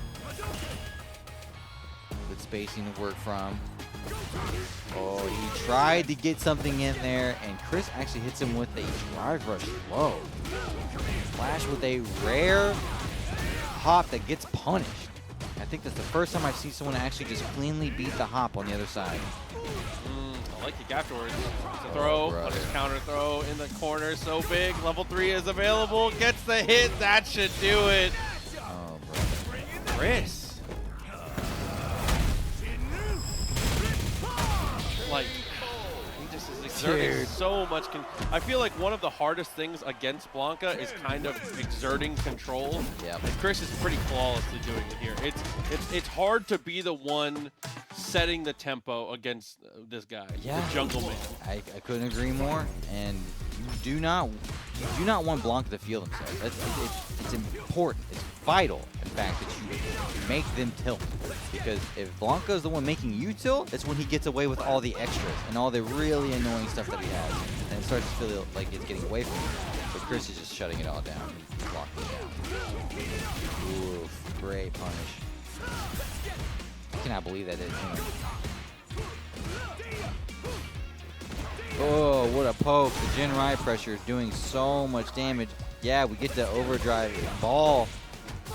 Good spacing to work from. Oh, he tried to get something in there, and Chris actually hits him with a drive rush low. Flash with a rare hop that gets punished. I think that's the first time I've seen someone actually just cleanly beat the hop on the other side. I like kick afterwards. It's a throw, punish counter throw in the corner, so big. Level 3 is available, gets the hit, that should do it. Oh, brother. Chris. Like, he just is exerting Dude. so much. I feel like one of the hardest things against Blanka is kind of exerting control. Yep. And Chris is pretty flawlessly doing it here. It's hard to be the one setting the tempo against this guy, Yeah. the jungle man. I couldn't agree more. And you do not want Blanka to feel themselves. It's important. It's vital, in fact, that you make them tilt. Because if Blanka is the one making you tilt, that's when he gets away with all the extras and all the really annoying stuff that he has. And it starts to feel like it's getting away from him. But Chris is just shutting it all down. He's locking it down. Oof, great punish. I cannot believe that it hit him. Oh, what a poke. The Jin-Rai pressure is doing so much damage. Yeah, we get the overdrive ball,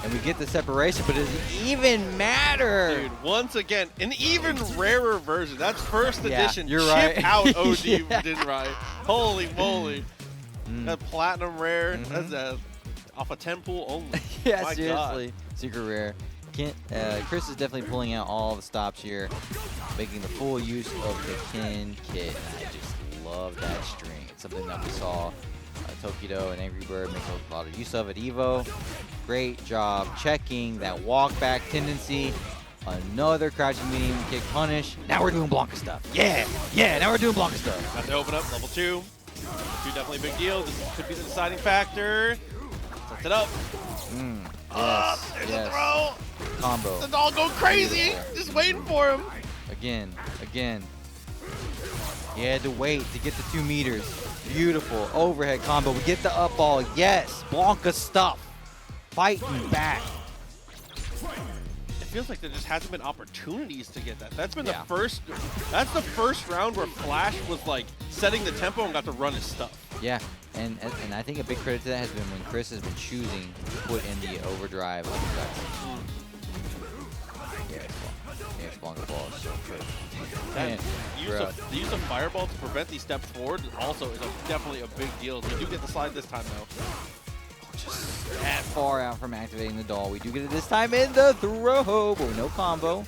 and we get the separation, but does it even matter? Dude, once again, an even rarer version. That's first edition. you're Chip right. out OD Yeah. didn't right. Holy moly. That platinum rare. Mhm. That's off a 10 pool only. Yeah, My seriously. Secret rare. Chris is definitely pulling out all the stops here, making the full use of the Kin kit. And I just love that string. It's something that we saw Tokido and Angry Bird make a lot of use of at Evo. Great job checking that walk back tendency. Another crouching medium kick punish. Now we're doing Blanka stuff. Yeah, now we're doing Blanka stuff. Got to open up level 2. Level 2 definitely a big deal. This could be the deciding factor. Sets it up. There's a throw. Combo. The dog go crazy. Just waiting for him. Again. He had to wait to get the 2 meters. Beautiful overhead combo. We get the up ball. Yes, Blanka stuff. Fighting back. It feels like there just hasn't been opportunities to get that. That's been Yeah. the first. That's the first round where Flash was like setting the tempo and got to run his stuff. Yeah, and I think a big credit to that has been when Chris has been choosing to put in the overdrive uppercuts. Yes, Blanka ball is so good. And the use of Fireball to prevent these steps forward also is definitely a big deal. We do get the slide this time though. Just that far out from activating the doll. We do get it this time in the throw, but no combo.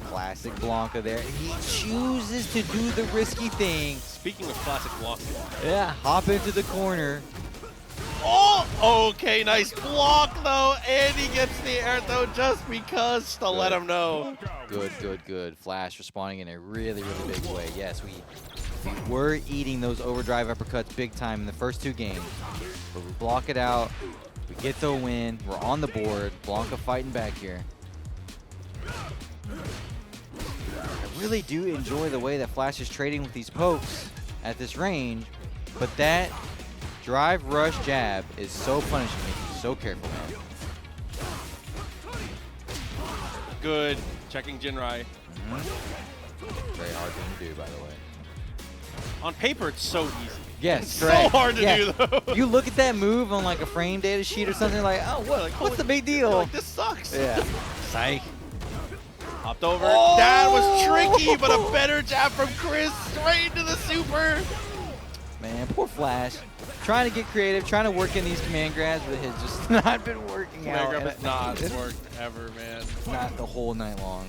Classic Blanka there. He chooses to do the risky thing. Speaking of classic blocks. Yeah, hop into the corner. Oh, okay, nice block though, and he gets the air though just because to let him know. Good. Flash responding in a really big way. Yes, we were eating those overdrive uppercuts big time in the first 2 games, but we block it out. We get the win. We're on the board. Blanka fighting back here. I really do enjoy the way that Flash is trading with these pokes at this range, but that drive rush jab is so punishing. Make you so careful, man. Good. Checking Jinrai. Very hard thing to do, by the way. On paper, it's so easy. Yes, It's correct. so hard to do, though. You look at that move on like a frame data sheet or something like, oh, what's the big deal? Like, this sucks. Yeah. Psych. Hopped over. Oh! That was tricky, but a better jab from Chris straight into the super. Man, poor Flash. Trying to get creative, trying to work in these command grabs, but it has just not been working out. Command grab has not worked ever, man. Not the whole night long.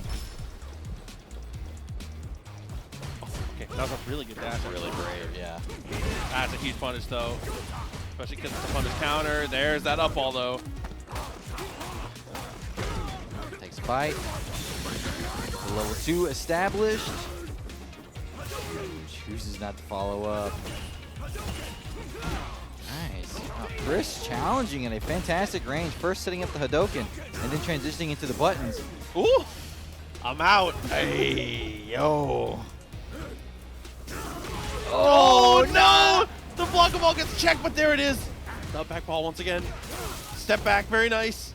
Okay, that was a really good dash. Really brave, yeah. That's a huge punish, though. Especially because it's a punish counter. There's that up ball, though. Takes a bite. Level 2 established. Chooses not to follow up. Nice. Oh, Chris challenging in a fantastic range. First setting up the Hadoken, and then transitioning into the buttons. Ooh! I'm out. Hey, yo. Oh, no! The Blanka ball gets checked, but there it is. The back ball once again. Step back, very nice.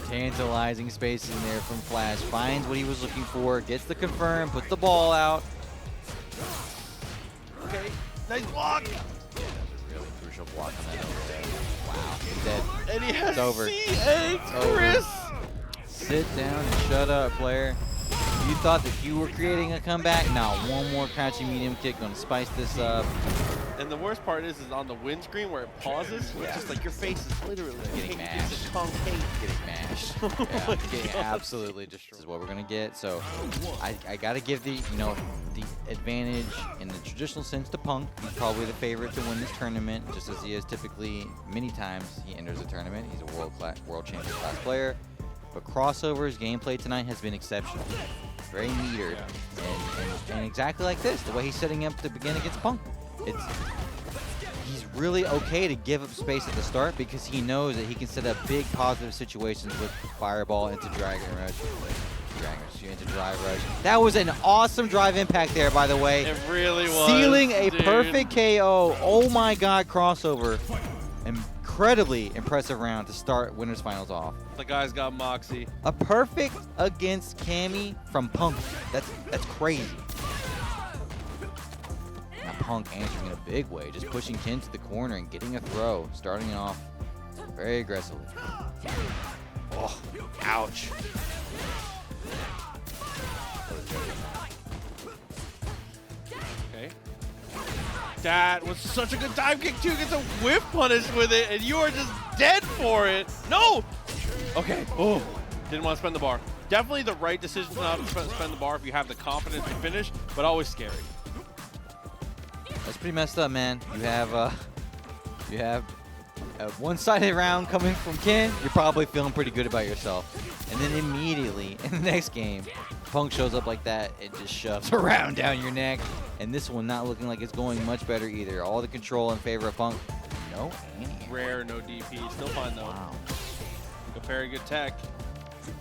Tantalizing spaces in there from Flash. Finds what he was looking for, gets the confirm, puts the ball out. Okay, nice block. Really crucial block on that over there. Wow, he's dead. And he has It's over. CA over. Chris. Sit down and shut up, player. You thought that you were creating a comeback? Now one more crouching medium kick, gonna spice this up. And the worst part is on the win screen where it pauses, it's just like your face is literally Getting like, mashed. it's a concave. Getting mashed. Oh Yeah, my getting God. absolutely destroyed. This is what we're gonna get. So I gotta give the the advantage in the traditional sense to Punk. He's probably the favorite to win this tournament, just as he is typically many times he enters a tournament. He's a world champion class player. But Crossover's gameplay tonight has been exceptional. Very metered. And exactly like this, the way he's setting up to begin against Punk. He's really okay to give up space at the start because he knows that he can set up big positive situations with Fireball into Dragon Rush. Into Drive Rush. That was an awesome drive impact there, by the way. It really was. Sealing a dude. perfect KO. Oh my God, Crossover. Incredibly impressive round to start Winners Finals off. The guy's got moxie. A perfect against Cammy from Punk. That's crazy. Now Punk answering in a big way, just pushing Ken to the corner and getting a throw, starting off very aggressively. Oh, ouch. Okay. That was such a good dive kick too. Gets a whiff punish with it, and you are just dead for it. No! Okay. Oh, didn't want to spend the bar. Definitely the right decision to not spend the bar if you have the confidence to finish, but always scary. That's pretty messed up, man. You have a one-sided round coming from Ken. You're probably feeling pretty good about yourself. And then immediately in the next game, Punk shows up like that. It just shoves a round down your neck. And this one not looking like it's going much better either. All the control in favor of Punk. No anti-air. Rare, no DP. Still fine though. Wow. A very good tech.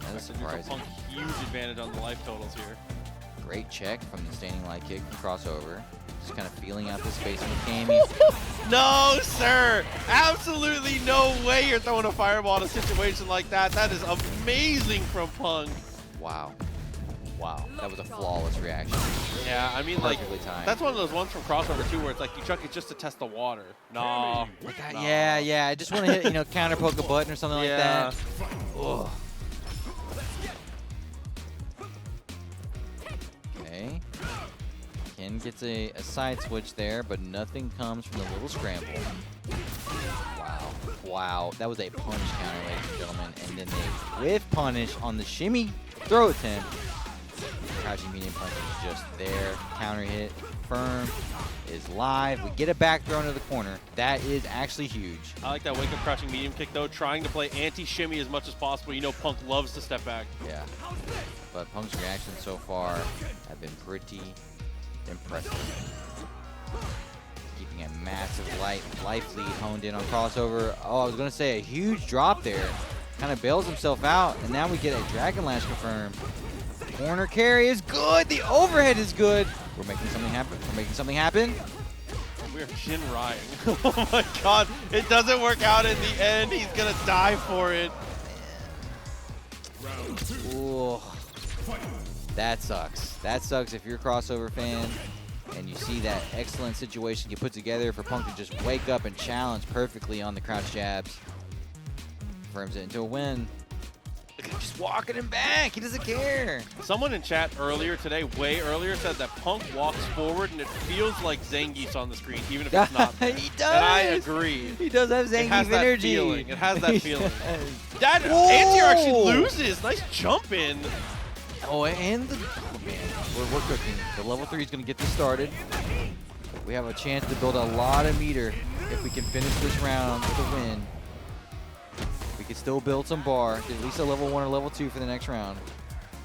That is surprising. Punk huge advantage on the life totals here. Great check from the standing light kick from crossover. Just kind of feeling out the space with Cammy. No, sir. Absolutely no way you're throwing a fireball in a situation like that. That is amazing from Punk. Wow. Wow. That was a flawless reaction. Yeah, I mean, like, Perfectly timed. that's one of those ones from crossover too, where it's like you chuck it just to test the water. No. Yeah. I just want to hit, counter poke a button or something like that. Ugh. Okay. Ken gets a side switch there, but nothing comes from the little scramble. Wow. That was a punish counter, ladies and gentlemen. And then they whiff punish on the shimmy throw attempt. Crouching medium punch is just there. Counter hit, firm, is live. We get it back thrown to the corner. That is actually huge. I like that wake up crouching medium kick though, trying to play anti-shimmy as much as possible. You know Punk loves to step back. Yeah. But Punk's reactions so far have been pretty impressive. Keeping a massive life lead honed in on crossover. Oh, I was going to say a huge drop there. Kind of bails himself out, and now we get a Dragon Lash confirmed. Corner carry is good. The overhead is good. We're making something happen. We're Jin Ryan. Oh my god. It doesn't work out in the end. He's going to die for it. Ooh. That sucks. That sucks if you're a crossover fan and you see that excellent situation you put together for Punk to just wake up and challenge perfectly on the crouch jabs. Confirms it into a win. Just walking him back. He doesn't care. Someone in chat earlier today, way earlier, said that Punk walks forward and it feels like Zangief's on the screen, even if it's not there. He does. And I agree. He does have Zangief It has that energy. feeling. It has that He feeling. does. That Whoa. anti-air actually loses. Nice jump in. Oh, and we're cooking. The level 3 is going to get this started. We have a chance to build a lot of meter if we can finish this round with a win. We can still build some bar, get at least a level 1 or level 2 for the next round.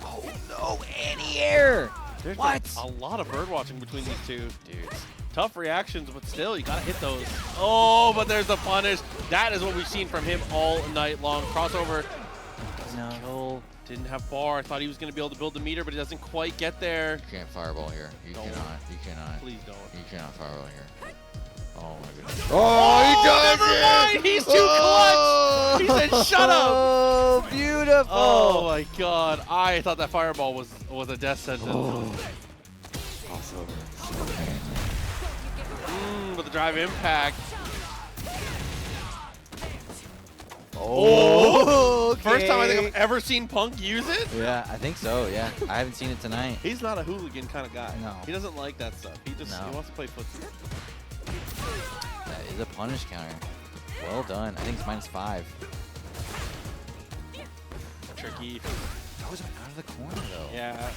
Oh no, anti-air! There's What? a lot of bird watching between these two. Dude. Tough reactions, but still, you gotta hit those. Oh, but there's the punish. That is what we've seen from him all night long. Crossover doesn't kill. Didn't have bar. I thought he was gonna be able to build the meter, but he doesn't quite get there. You can't fireball here. You Don't. cannot. You cannot. Please don't. You cannot fireball here. Oh my goodness. Oh, he does never it! mind. He's too clutch. He said, "Shut up." Oh, beautiful. Oh my god. I thought that fireball was a death sentence. With the drive impact. Oh, okay. First time I think I've ever seen Punk use it. Yeah, I think so, yeah. I haven't seen it tonight. He's not a hooligan kind of guy. No. He doesn't like that stuff. He just he wants to play footsie. That is a punish counter. Well done. I think it's -5. Tricky. Throws him out of the corner, though. Yeah.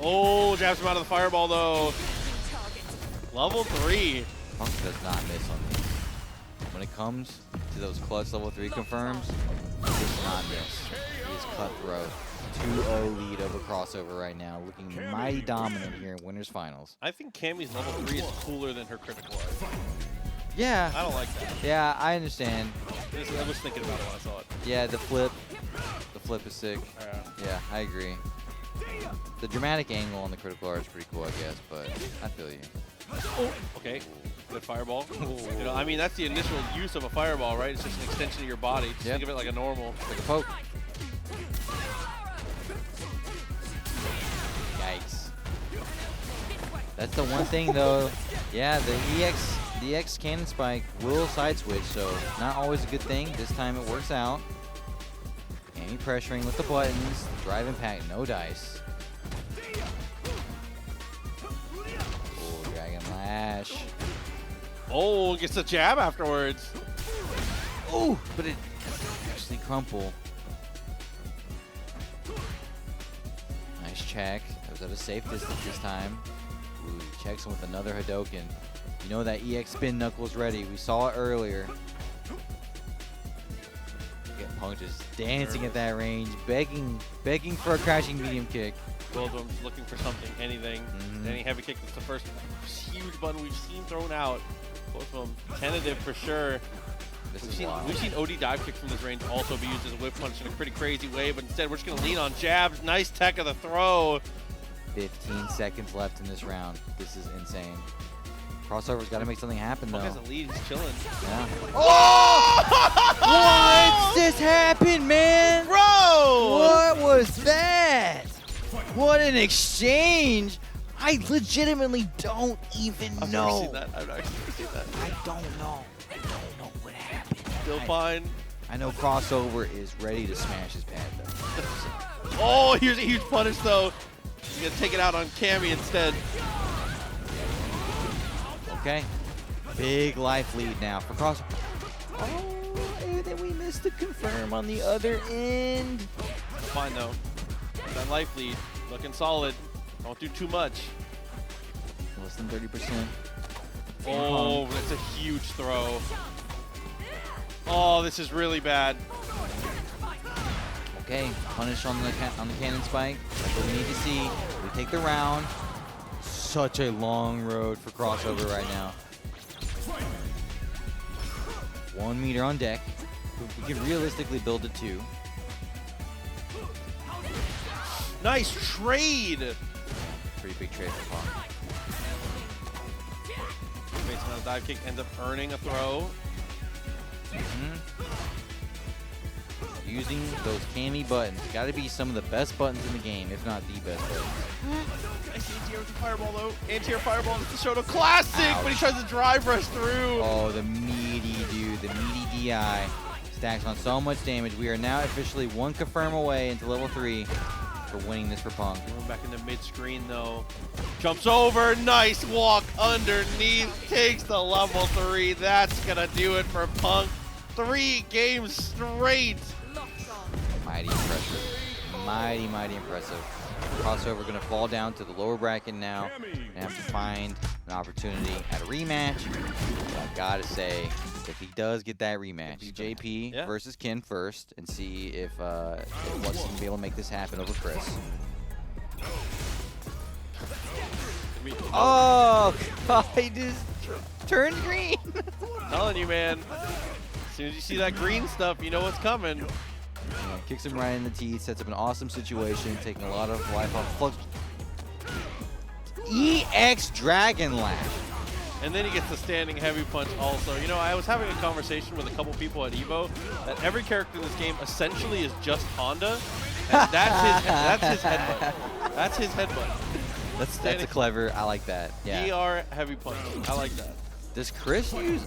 Oh, jabs him out of the fireball, though. Level 3. Punk does not miss on these. When it comes to those clutch level 3 confirms, he does not miss. He is cutthroat. 2-0 lead over crossover right now, looking mighty dominant here in winners finals. I think Cammy's level 3 is cooler than her critical art. Yeah. I don't like that. Yeah, I understand. I was thinking about it when I saw it. Yeah, the flip is sick. Yeah, I agree. The dramatic angle on the critical art is pretty cool, I guess, but I feel you. Oh, okay. Good fireball. You know, I mean, that's the initial use of a fireball, right? It's just an extension of your body. Just think of it like a normal. Like a poke. Yikes. That's the one thing, though. Yeah, the EX cannon spike will side switch, so not always a good thing. This time it works out. Any pressuring with the buttons. Drive impact, no dice. Oh, Dragon Lash. Oh, gets a jab afterwards. Oh, but it actually crumple. Nice check. That was at a safe distance this time. Ooh, he checks him with another Hadoken. You know that EX spin knuckles ready. We saw it earlier. Get Punk just dancing at that range, begging for a crashing medium kick. Both of them just looking for something, anything. Any heavy kick. That's the first huge button we've seen thrown out. Both of them tentative for sure. We've seen OD dive kick from this range also be used as a whip punch in a pretty crazy way, but instead we're just going to lean on jabs. Nice tech of the throw. 15 seconds left in this round. This is insane. Crossover's got to make something happen, though. Punk has a lead. He's chilling. Yeah. Oh! What just happened, man? Bro! What was that? What an exchange! I legitimately don't even I've know. never seen that. I've actually never seen that. I don't know. I don't know what happened. Still fine. I know Crossover is ready to smash his pad, though. Oh, here's a huge punish, though. He's going to take it out on Cammy instead. Okay. Big life lead now for Crossover. Oh, and then we missed the confirm on the other end. Fine, though. That life lead looking solid. Don't do too much. Less than 30%. Oh, that's a huge throw. Oh, this is really bad. Okay, punish on the cannon spike. That's what we need to see. We take the round. Such a long road for Crossover right now. 1 meter on deck. We can realistically build a 2. Nice trade. Pretty big trade for Punk. Facing on a dive kick, ends up earning a throw. Using those Cammy buttons. Got to be some of the best buttons in the game, if not the best buttons. Nice anti-air fireball, though. Anti-air fireball is the Shoto classic, Ouch. but he tries to drive rush through. Oh, the meaty dude, the meaty DI. Stacks on so much damage. We are now officially 1 confirm away into level 3 for winning this for Punk. Going back into mid-screen, though. Jumps over, nice walk underneath, takes the level 3. That's going to do it for Punk. 3 games straight. Mighty impressive. Mighty, mighty impressive. Crossover going to fall down to the lower bracket now and have to find an opportunity at a rematch. But I got to say, if he does get that rematch, JP versus Ken first, and see if Flux is going to be able to make this happen over Chris. Oh, God, he just turned green. I'm telling you, man. As soon as you see that green stuff, you know what's coming. Yeah, kicks him right in the teeth, sets up an awesome situation, taking a lot of life off Flux. EX Dragon Lash. And then he gets the standing heavy punch also. You know, I was having a conversation with a couple people at EVO that every character in this game essentially is just Honda. And that's his headbutt. That's his headbutt. That's a clever, I like that. Yeah. ER heavy punch. I like that. Does Chris use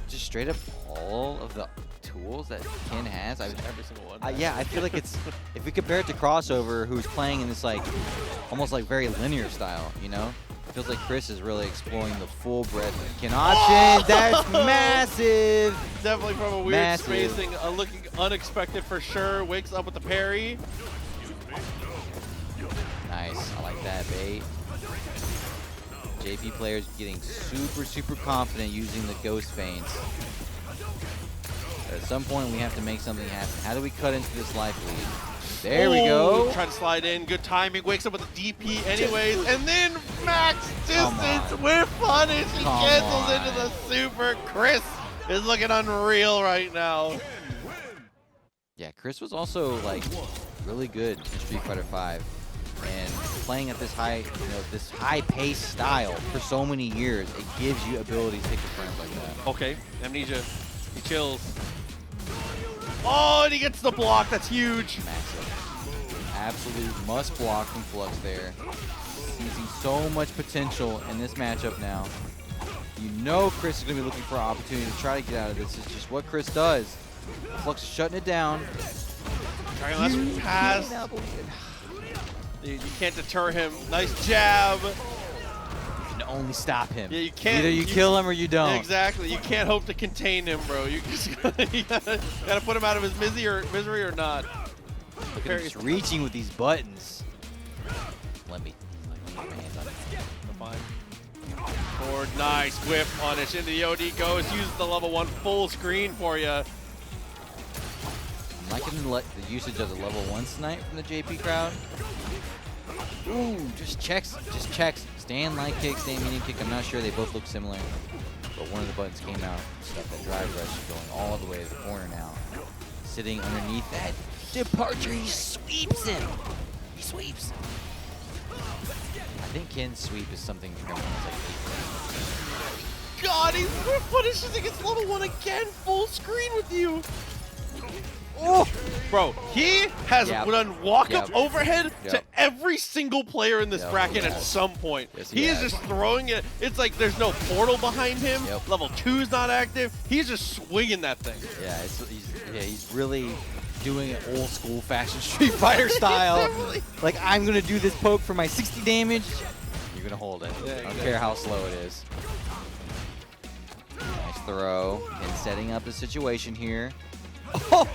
just straight up all of the tools that Ken has? Every single one. Yeah, I feel like it's, if we compare it to Crossover, who's playing in this like, almost like very linear style, you know? It feels like Chris is really exploring the full breadth of Ken options. That's massive. Definitely from a weird Massive. spacing, looking unexpected for sure. Wakes up with the parry. Nice, I like that bait. JP players getting super, super confident using the ghost feints. At some point, we have to make something happen. How do we cut into this life lead? There we go. Trying to slide in. Good timing. Wakes up with a DP anyways. And then max distance with punish. He cancels into the super. Chris is looking unreal right now. Yeah, Chris was also like really good in Street Fighter V. And playing at this high, this high-paced style for so many years, it gives you ability to take the frames like that. Okay, Amnesia, he chills. Oh, and he gets the block. That's huge. Massive. Absolute must block from Flux there. Seizing so much potential in this matchup now. You know Chris is going to be looking for an opportunity to try to get out of this. It's just what Chris does. Flux is shutting it down. Dragon Lash pass. You can't deter him. Nice jab. only stop him. Yeah, you can't. Either you kill him or you don't. Exactly. You can't hope to contain him, bro. You just gotta put him out of his misery or not. Look at him just reaching with these buttons. Let me get my hands on it. Forward, nice whip punish into the OD goes. Use the level 1 full screen for you. I'm liking the usage of the level 1 snipe from the JP crowd. Ooh, just checks. Stand light kick, stand medium kick. I'm not sure. They both look similar. But one of the buttons came out. Stuff that drive rush is going all the way to the corner now. Sitting underneath that departure, he sweeps him. He sweeps. I think Ken's sweep is something from like God, he's punishes against level 1 again. Full screen with you. Oh, bro, he has done walk-up overhead to every single player in this bracket at some point. Yes, he is just throwing it. It's like there's no portal behind him. Level 2's not active. He's just swinging that thing. Yeah, he's really doing it old school fashion Street Fighter style. Like, I'm going to do this poke for my 60 damage. You're going to hold it. I don't care how slow it is. Nice throw. And setting up the situation here. Oh!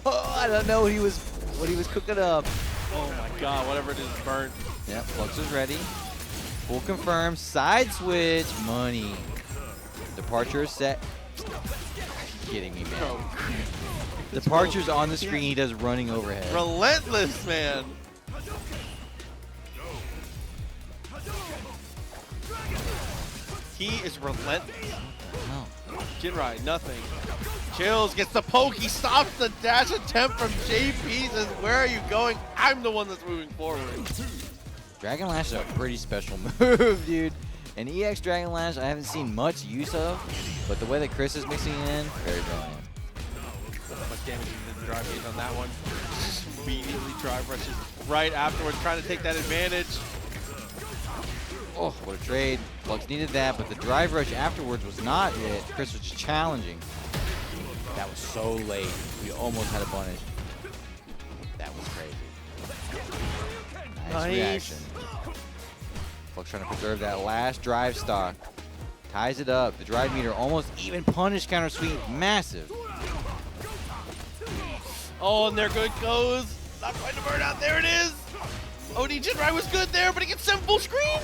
I don't know what he was cooking up. Oh my God, whatever it is, burnt. Yep, Flux is ready. Full confirm, side switch, money. Departure is set. Are you kidding me, man? Departure's on the screen, he does running overhead. Relentless, man. He is relentless. Juri, nothing. Chills, gets the poke, he stops the dash attempt from JP, says, where are you going? I'm the one that's moving forward. Dragon Lash is a pretty special move, dude. An EX Dragon Lash I haven't seen much use of, but the way that Chris is mixing it in, very brilliant. How much damage he did the drive gauge on that one. Just immediately drive rushes right afterwards, trying to take that advantage. Oh, what a trade. Flux needed that, but the drive rush afterwards was not it. Chris was challenging. That was so late. We almost had a punish. That was crazy. Nice reaction. Flux trying to preserve that last drive stock. Ties it up. The drive meter almost even punish counter sweep. Massive. Oh, and there good goes. Not quite a burnout. There it is. OD Juri was good there, but he gets sent full screen.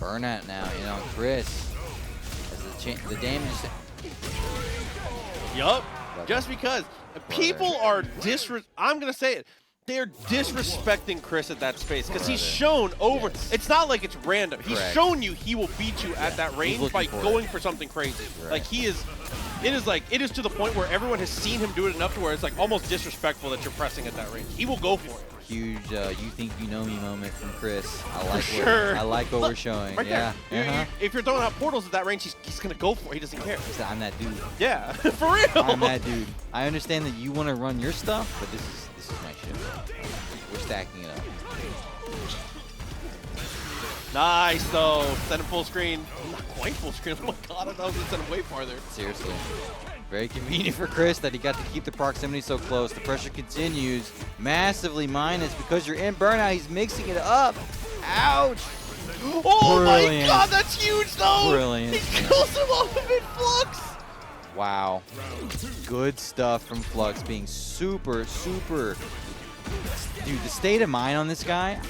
Burnout now, you know, Chris. As the damage is... Yup. Just because people are I'm going to say it. They're disrespecting Chris at that space because he's shown over. Yes. It's not like it's random. He's shown you he will beat you at that range by going for something crazy. Like he is. It is to the point where everyone has seen him do it enough to where it's like almost disrespectful that you're pressing at that range. He will go for it. Huge you think you know me moment from Chris. I like sure. I like what we're showing. Right yeah. There. If you're throwing out portals at that range, he's gonna go for it. He doesn't care. I'm that dude. Yeah, for real. I'm that dude. I understand that you want to run your stuff, but this is my shit. We're stacking it up. Nice though. Send him full screen. Not quite full screen. Oh my God, I thought I was gonna send him way farther. Seriously. Very convenient for Chris that he got to keep the proximity so close. The pressure continues. Massively minus because you're in burnout. He's mixing it up. Ouch. Oh my God, that's huge though. Brilliant. He kills him off of Flux. Wow. Good stuff from Flux, being super. Dude, the state of mind on this guy,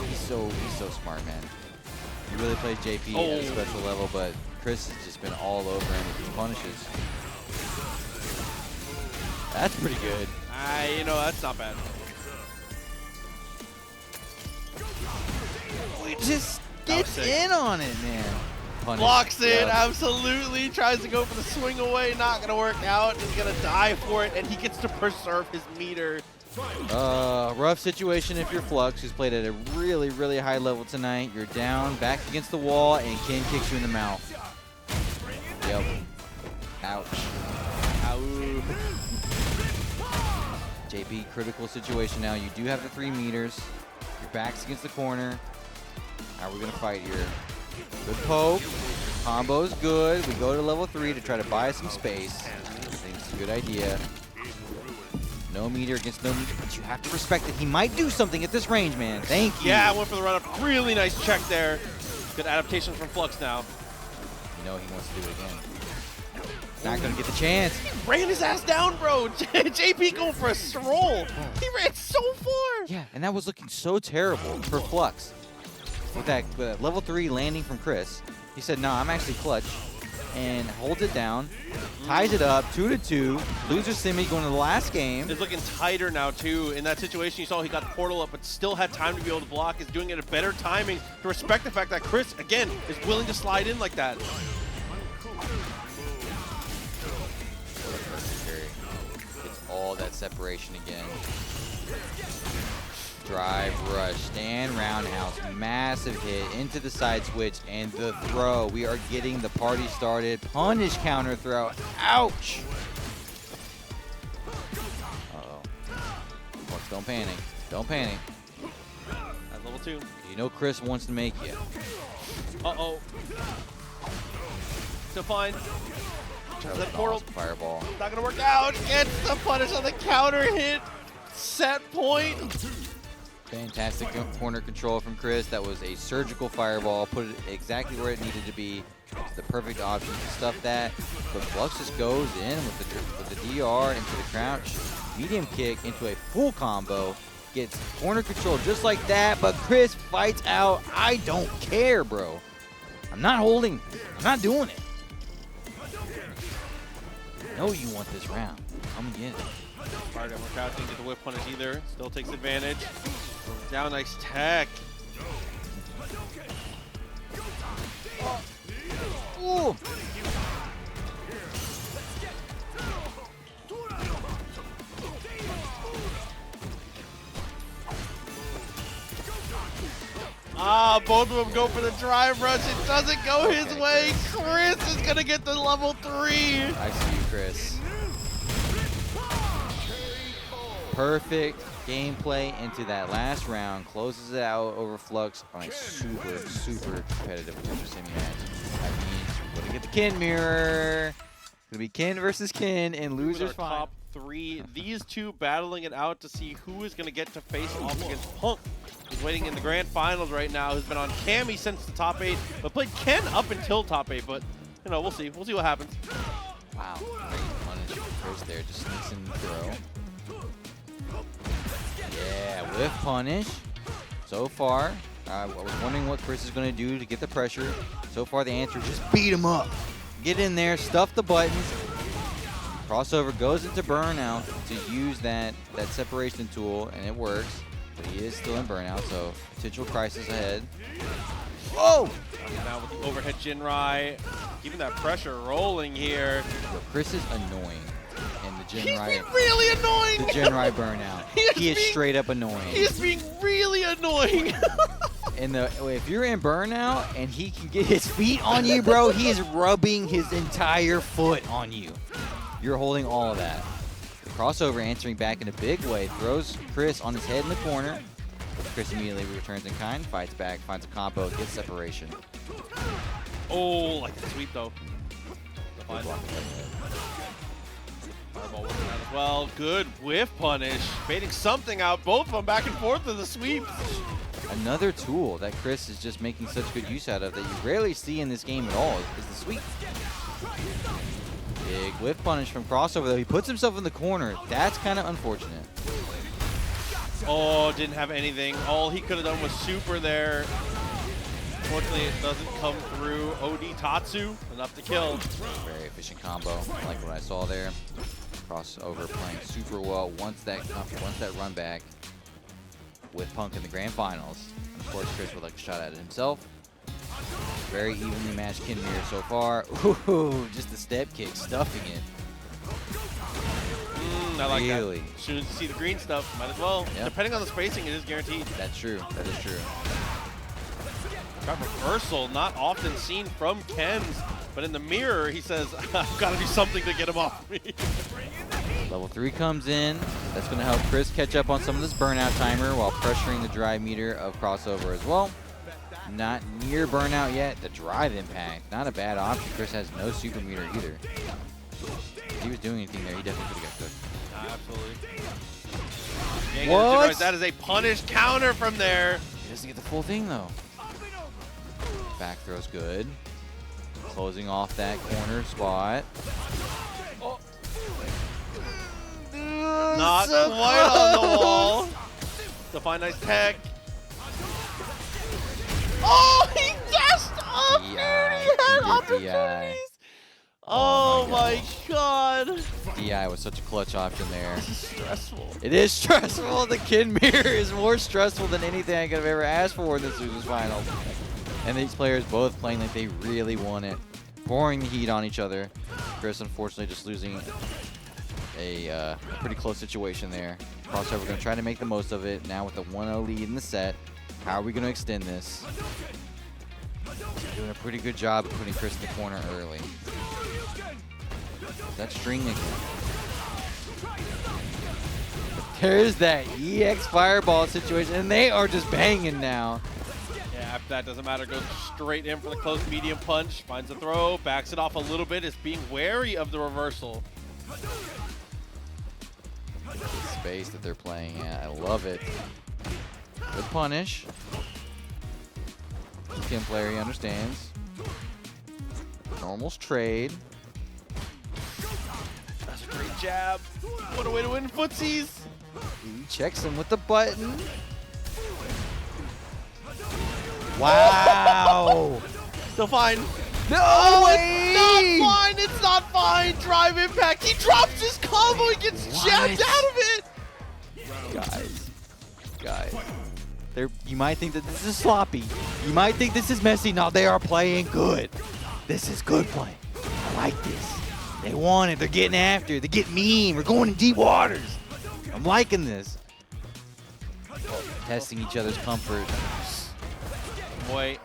he's so smart, man. He really plays JP at a special level, but Chris has just been all over him with his punishes. That's pretty good. You know, that's not bad. He just gets in on it, man. Blocks it, absolutely. Tries to go for the swing away, not going to work out. He's going to die for it, and he gets to preserve his meter. Rough situation if you're Flux, who's played at a really high level tonight. You're down, back against the wall, and Ken kicks you in the mouth. Yep. Ouch. Ow. JP, critical situation now. You do have the 3 meters. Your back's against the corner. How are we going to fight here? Good poke. Combo's good. We go to level 3 to try to buy some space. I think it's a good idea. No meter against no meter, but you have to respect that he might do something at this range, man. Thank you. Yeah, went for the run-up. Really nice check there. Good adaptation from Flux now. You know he wants to do it again. Not going to get the chance. Ran his ass down, bro. JP going for a stroll. He ran so far. Yeah, and that was looking so terrible for Flux. With that level 3 landing from Chris, he said, no, I'm actually clutch. And holds it down, ties it up, 2-2. Loser Semi going to the last game. It's looking tighter now, too. In that situation, you saw he got the portal up, but still had time to be able to block. Is doing it at better timing to respect the fact that Chris, again, is willing to slide in like that. It's all that separation again. Drive, rush, stand, roundhouse, massive hit into the side switch, and the throw. We are getting the party started. Punish counter throw. Ouch! Uh-oh. Flux, don't panic. Don't panic. At level 2. You know Chris wants to make you. Uh-oh. Still fine. That portal. Fireball. Not going to work out. Gets the punish on the counter hit. Set point. Fantastic corner control from Chris. That was a surgical fireball. Put it exactly where it needed to be. It's the perfect option to stuff that. But Flux just goes in with the DR into the crouch. Medium kick into a full combo. Gets corner control just like that. But Chris fights out. I don't care, bro. I'm not holding. I'm not doing it. I know you want this round. Come and get it. Fire down crouch, didn't get the whip punish either. Still takes advantage. Down, nice tech. Ooh. Ah, both of them go for the drive rush. It doesn't go his way. Chris is going to get the level 3. I see you, Chris. Perfect gameplay into that last round. Closes it out over Flux on a super, super competitive Semi match. That means we're going to get the Kin mirror. It's going to be Kin versus Kin in losers final. Top 3. These two battling it out to see who is going to get to face off against Punk. He's waiting in the grand finals right now. Who's been on Cammy since the top 8, but played Ken up until top 8. But you know, we'll see. We'll see what happens. Wow, great punish from Chris there. Just sneaks in the throw. Yeah, whiff punish. So far, I was wondering what Chris is going to do to get the pressure. So far, the answer is just beat him up. Get in there, stuff the buttons. Crossover goes into burnout to use that separation tool, and it works. But he is still in burnout, so potential crisis ahead. Whoa! Now with the overhead Jinrai, keeping that pressure rolling here. Yo, Chris is annoying. And the He's Jinrai, being really annoying. the Jinrai burnout. He is straight up annoying. He is being really annoying. If you're in burnout and he can get his feet on you, bro, he is rubbing his entire foot on you. You're holding all of that. Crossover answering back in a big way, throws Chris on his head in the corner. Chris immediately returns in kind, fights back, finds a combo, gets separation. Oh, like the sweep though. Fireball working out as well. Good whiff punish. Baiting something out. Both of them back and forth in the sweeps. Another tool that Chris is just making such good use out of that you rarely see in this game at all is the sweep. Big whiff punish from Crossover though. He puts himself in the corner. That's kind of unfortunate. Oh, didn't have anything. All he could have done was super there. Unfortunately, it doesn't come through. OD Tatsu, enough to kill. Very efficient combo. I like what I saw there. Crossover playing super well. Once that run back with Punk in the grand finals. And of course, Chris would like a shot at it himself. Very evenly matched Kin mirror so far. Ooh, just a step kick, stuffing it. I like really? that. As soon as you see the green stuff, might as well. Yep. Depending on the spacing, it is guaranteed. That's true. That is true. Got reversal, not often seen from Ken's, but in the mirror, he says, I've got to do something to get him off me. Level 3 comes in. That's going to help Chris catch up on some of this burnout timer while pressuring the drive meter of Crossover as well. Not near burnout yet. The drive impact, not a bad option. Chris has no super meter either. If he was doing anything there, he definitely could have got cooked. Absolutely. Yeah, What? that is a punish counter from there. He doesn't get the full thing though. Back throw's good. Closing off that corner spot. Oh. Not quite on the wall. Define nice tech. Oh, he dashed up! DI. He had opportunities. DI. Oh my god. DI was such a clutch option there. This is stressful. It is stressful. The Kin Mirror is more stressful than anything I could have ever asked for in this Losers Final. And these players both playing like they really want it. Pouring the heat on each other. Chris, unfortunately, just losing a pretty close situation there. CrossoverRD going to try to make the most of it. Now with the 1-0 lead in the set. How are we going to extend this? Doing a pretty good job of putting Chris in the corner early. That string again. There's that EX Fireball situation, and they are just banging now. Yeah, after that, doesn't matter. Goes straight in for the close medium punch. Finds a throw, backs it off a little bit. Is being wary of the reversal. The space that they're playing at, I love it. Good punish. Kim player, he understands. Normal's trade. That's a great jab. What a way to win footsies. He checks him with the button. Wow. Still fine. No Oh, way! it's not fine. It's not fine. Drive impact. He drops his combo. He gets jabbed out of it. Guys. You might think that this is sloppy. You might think this is messy. No, they are playing good. This is good play. I like this. They want it. They're getting after it. They're getting mean. We're going in deep waters. I'm liking this. Testing each other's comfort. Wait.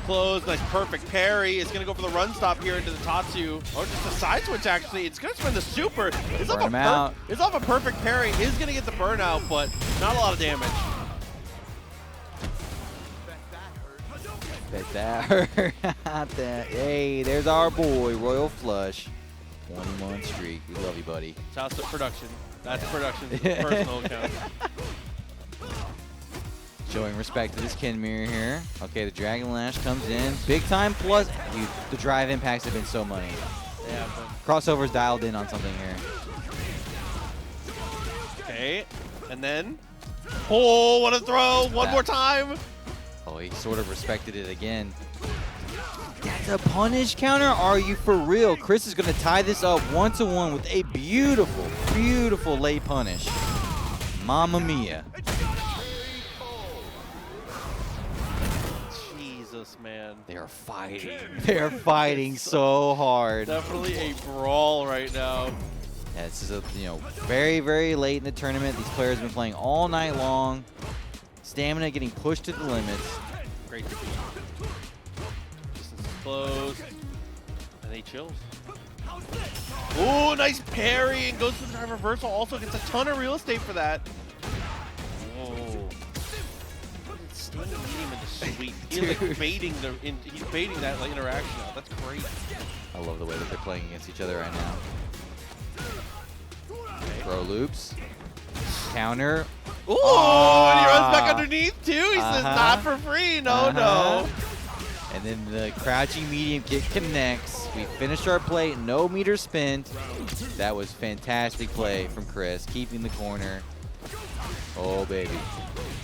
Close. Nice perfect parry. It's going to go for the run stop here into the Tatsu. Or just a side switch, actually. It's going to spin the super. It's off a perfect parry. Is going to get the burnout, but not a lot of damage. Bet that hurt. Hey, there's our boy, Royal Flush. 21 streak. We love you, buddy. Shouts to production. That's production's personal account. Showing respect to this Kin Mirror here. Okay, the Dragon Lash comes in. Big time plus. Dude, the drive impacts have been so money. Yeah, CrossoverRD's dialed in on something here. okay. And then. Oh, what a throw. One more time. Oh, he sort of respected it again. That's a punish counter? Are you for real? Chris is going to tie this up 1-1 with a beautiful, beautiful late punish. Mamma mia. Jesus, man. They are fighting. They are fighting so hard. Definitely a brawl right now. Yeah, this is very, very late in the tournament. These players have been playing all night long. Stamina getting pushed to the limits. Great defeat. Distance is closed. And he chills. Ooh, nice parry and goes to the drive reversal. Also gets a ton of real estate for that. Whoa. Sting medium into sweet. He's like baiting he's baiting that like, interaction out. That's great. I love the way that they're playing against each other right now. Throw loops. Counter. Ooh, and he runs back underneath too. He says, not for free. No, no. And then the crouching medium kick connects. We finished our play. No meter spent. That was fantastic play from Chris, keeping the corner. Oh, baby.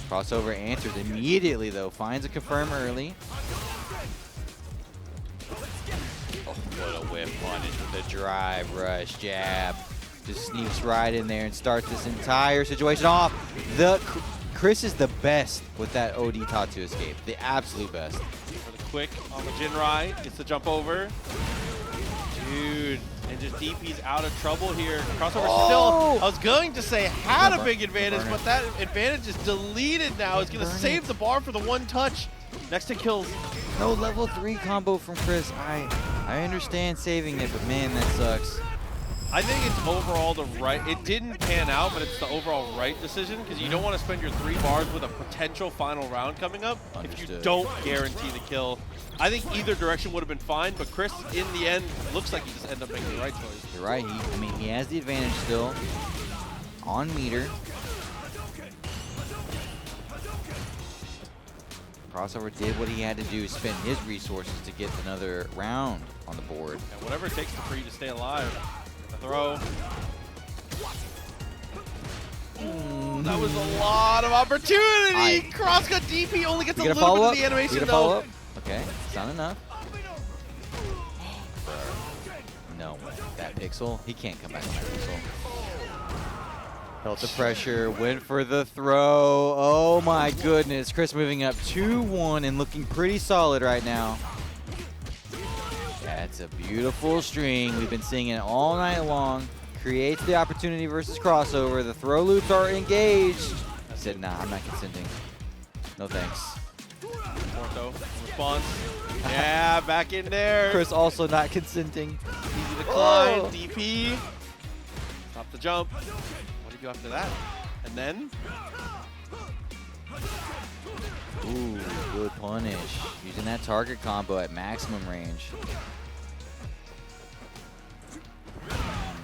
Crossover answers immediately, though. Finds a confirm early. Oh, what a whip punish with the drive rush jab. Just sneaks right in there and starts this entire situation off. Chris is the best with that OD Tatsu escape. The absolute best. For the quick on the Jinrai. Gets the jump over. Dude. And just DP's out of trouble here. CrossoverRD still, I was going to say, had a big advantage, but that advantage is deleted now. It's going to save the bar for the one touch. Next to kills. No level 3 combo from Chris. I understand saving it, but man, that sucks. I think it's overall the right. It didn't pan out, but it's the overall right decision because you don't want to spend your 3 bars with a potential final round coming up if you don't guarantee the kill. I think either direction would have been fine, but Chris, in the end, looks like he just ended up making the right choice. You're right. I mean, he has the advantage still on meter. Crossover did what he had to do, spend his resources to get another round on the board. And whatever it takes for you to stay alive. The throw. That was a lot of opportunity. Cross cut DP only gets a little bit of the animation though. Okay, it's not enough. No way. That pixel, he can't come back on that pixel. Felt the pressure, went for the throw. Oh my goodness. Chris moving up 2-1 and looking pretty solid right now. That's a beautiful string. We've been seeing it all night long. Creates the opportunity versus crossover. The throw loops are engaged. I said, nah, I'm not consenting. No thanks. Porto, response. Yeah, back in there. Chris also not consenting. Easy decline, DP. Stop the jump. What do you do after that? And then? Ooh, good punish. Using that target combo at maximum range.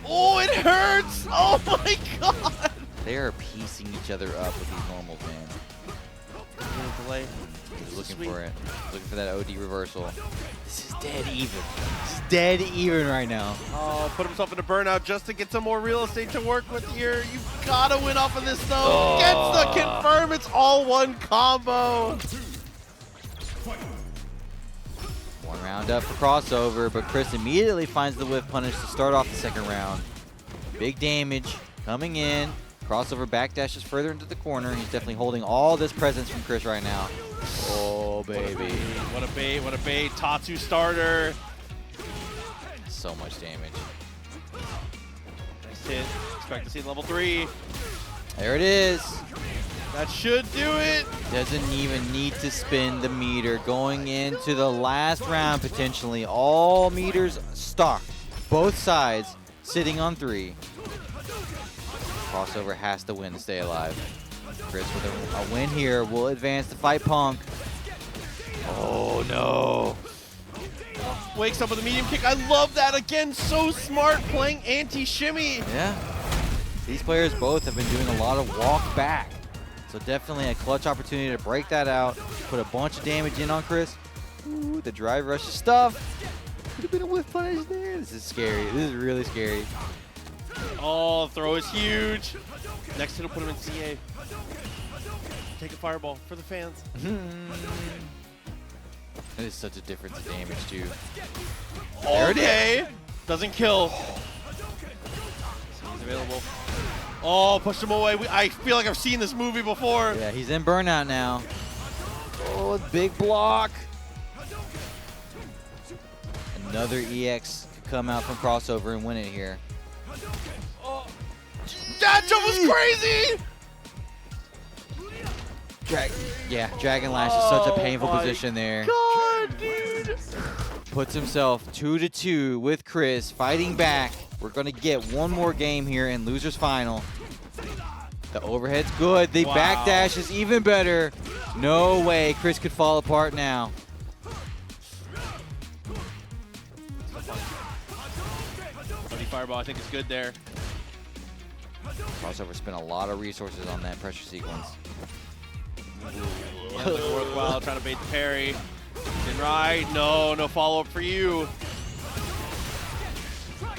Oh, it hurts! Oh my god! They are piecing each other up with these normals, man. Delay. He's looking for it. Looking for that OD reversal. This is dead even. It's dead even right now. Oh, put himself in a burnout just to get some more real estate to work with here. You've got to win off of this though. Oh. Gets the confirm. It's all one combo. One round up for crossover, but Chris immediately finds the whiff punish to start off the second round. Big damage coming in. Crossover backdashes further into the corner. He's definitely holding all this presence from Chris right now. Oh, baby. What a bait, what a bait. Tatsu starter. So much damage. Nice hit. Expect to see level 3. There it is. That should do it. Doesn't even need to spin the meter. Going into the last round, potentially. All meters stocked. Both sides sitting on 3. Crossover has to win to stay alive. Chris with a win here will advance to fight Punk. Oh no. Wakes up with a medium kick. I love that. Again, so smart playing anti-shimmy. Yeah. These players both have been doing a lot of walk back. So definitely a clutch opportunity to break that out. Put a bunch of damage in on Chris. Ooh, the drive rush stuff. Could have been a whiff punish there. This is scary. This is really scary. Oh, throw is huge. Next hit will put him in CA. Take a fireball for the fans. That is such a difference in damage too. Okay. Doesn't kill. He's available. Oh, pushed him away. I feel like I've seen this movie before. Yeah, he's in burnout now. Oh, big block. Another EX could come out from crossover and win it here. Oh. That jump was crazy! Dragon Lash is such a painful position there. God, dude! Puts himself 2-2 with Chris, fighting back. We're going to get one more game here in Losers Final. The overhead's good. The backdash is even better. No way Chris could fall apart now. Fireball, I think it's good there. Crossover spent a lot of resources on that pressure sequence. Yeah, worthwhile trying to bait the parry. In right, no follow-up for you.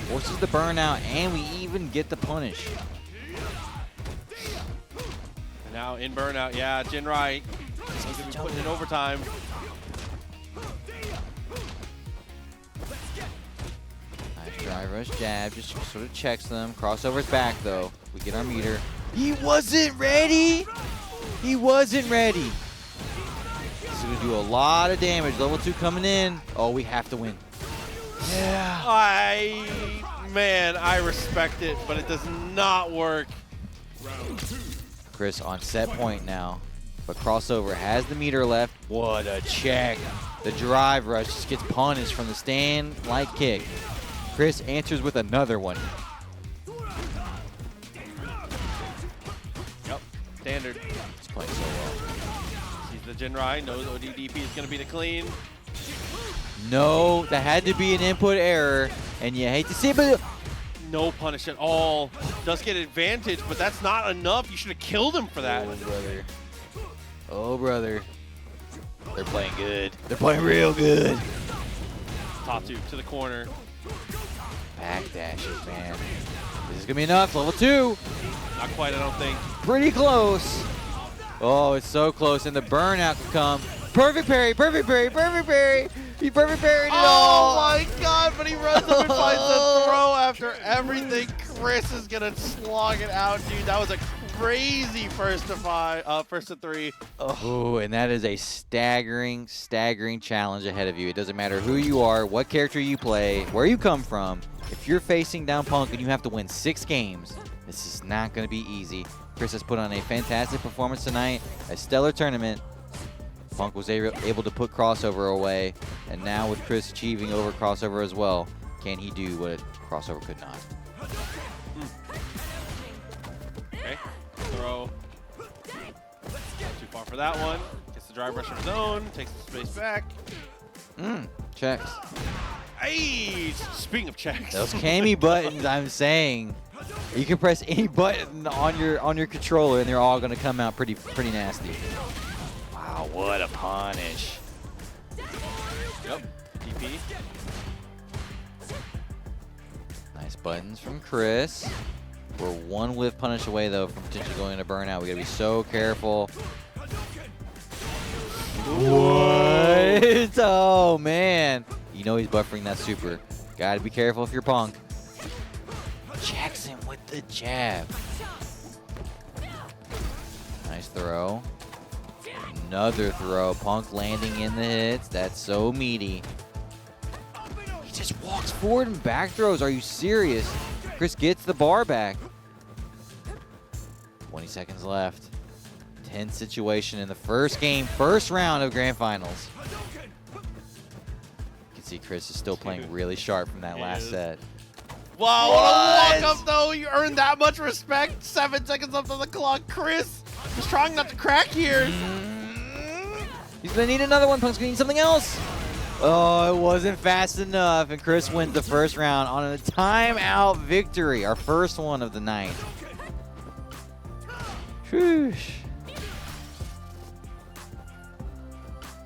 Forces the burnout, and we even get the punish. And now in burnout, yeah, Jinrai. He's going to be putting in overtime. Nice drive rush jab, just sort of checks them. Crossover's back though. We get our meter. He wasn't ready! He wasn't ready. This is going to do a lot of damage. Level 2 coming in. Oh, we have to win. Yeah. Man, I respect it, but it does not work. Chris on set point now, but crossover has the meter left. What a check. The drive rush just gets punished from the stand like kick. Chris answers with another one. the Jinrai, knows ODDP is going to be the clean. No, that had to be an input error, and you hate to see it, but No punish at all. Does get advantage, but that's not enough. You should have killed him for that. oh brother, oh brother, they're playing good. They're playing real good. Tatu to the corner. Back dashes, man. This is gonna be enough. Level 2. Not quite, I don't think. Pretty close. Oh, it's so close, and the burnout can come. Perfect parry, perfect parry, perfect parry. He perfect parried it all. Oh my god, but he runs up and finds the throw after everything. Chris is gonna slog it out, dude. That was a crazy first to 3. Oh, and that is a staggering, staggering challenge ahead of you. It doesn't matter who you are, what character you play, where you come from. If you're facing down Punk and you have to win 6 games, this is not going to be easy. Chris has put on a fantastic performance tonight, a stellar tournament. Punk was able to put crossover away, and now with Chris achieving over crossover as well, can he do what crossover could not? Okay, throw. Not too far for that one. Gets the drive rush of his own, takes the space back. Checks. Hey, speaking of checks. Those Cammy buttons, I'm saying, you can press any button on your controller, and they're all going to come out pretty nasty. Wow, what a punish! Yep, DP. Nice buttons from Chris. We're one whiff punish away though from potentially going into burnout. We gotta be so careful. What? Oh man! You know he's buffering that super. Gotta be careful if you're Punk. Jackson with the jab. Nice throw. Another throw. Punk landing in the hits. That's so meaty. He just walks forward and back throws. Are you serious? Chris gets the bar back. 20 seconds left. Tense situation in the first game, first round of Grand Finals. You can see Chris is still playing really sharp from that last set. Wow, what a walk-up, though. You earned that much respect. 7 seconds left on the clock. Chris is trying not to crack here. He's gonna need another one. Punk's gonna need something else. Oh, it wasn't fast enough, and Chris wins the first round on a timeout victory, our first one of the night. Whoosh.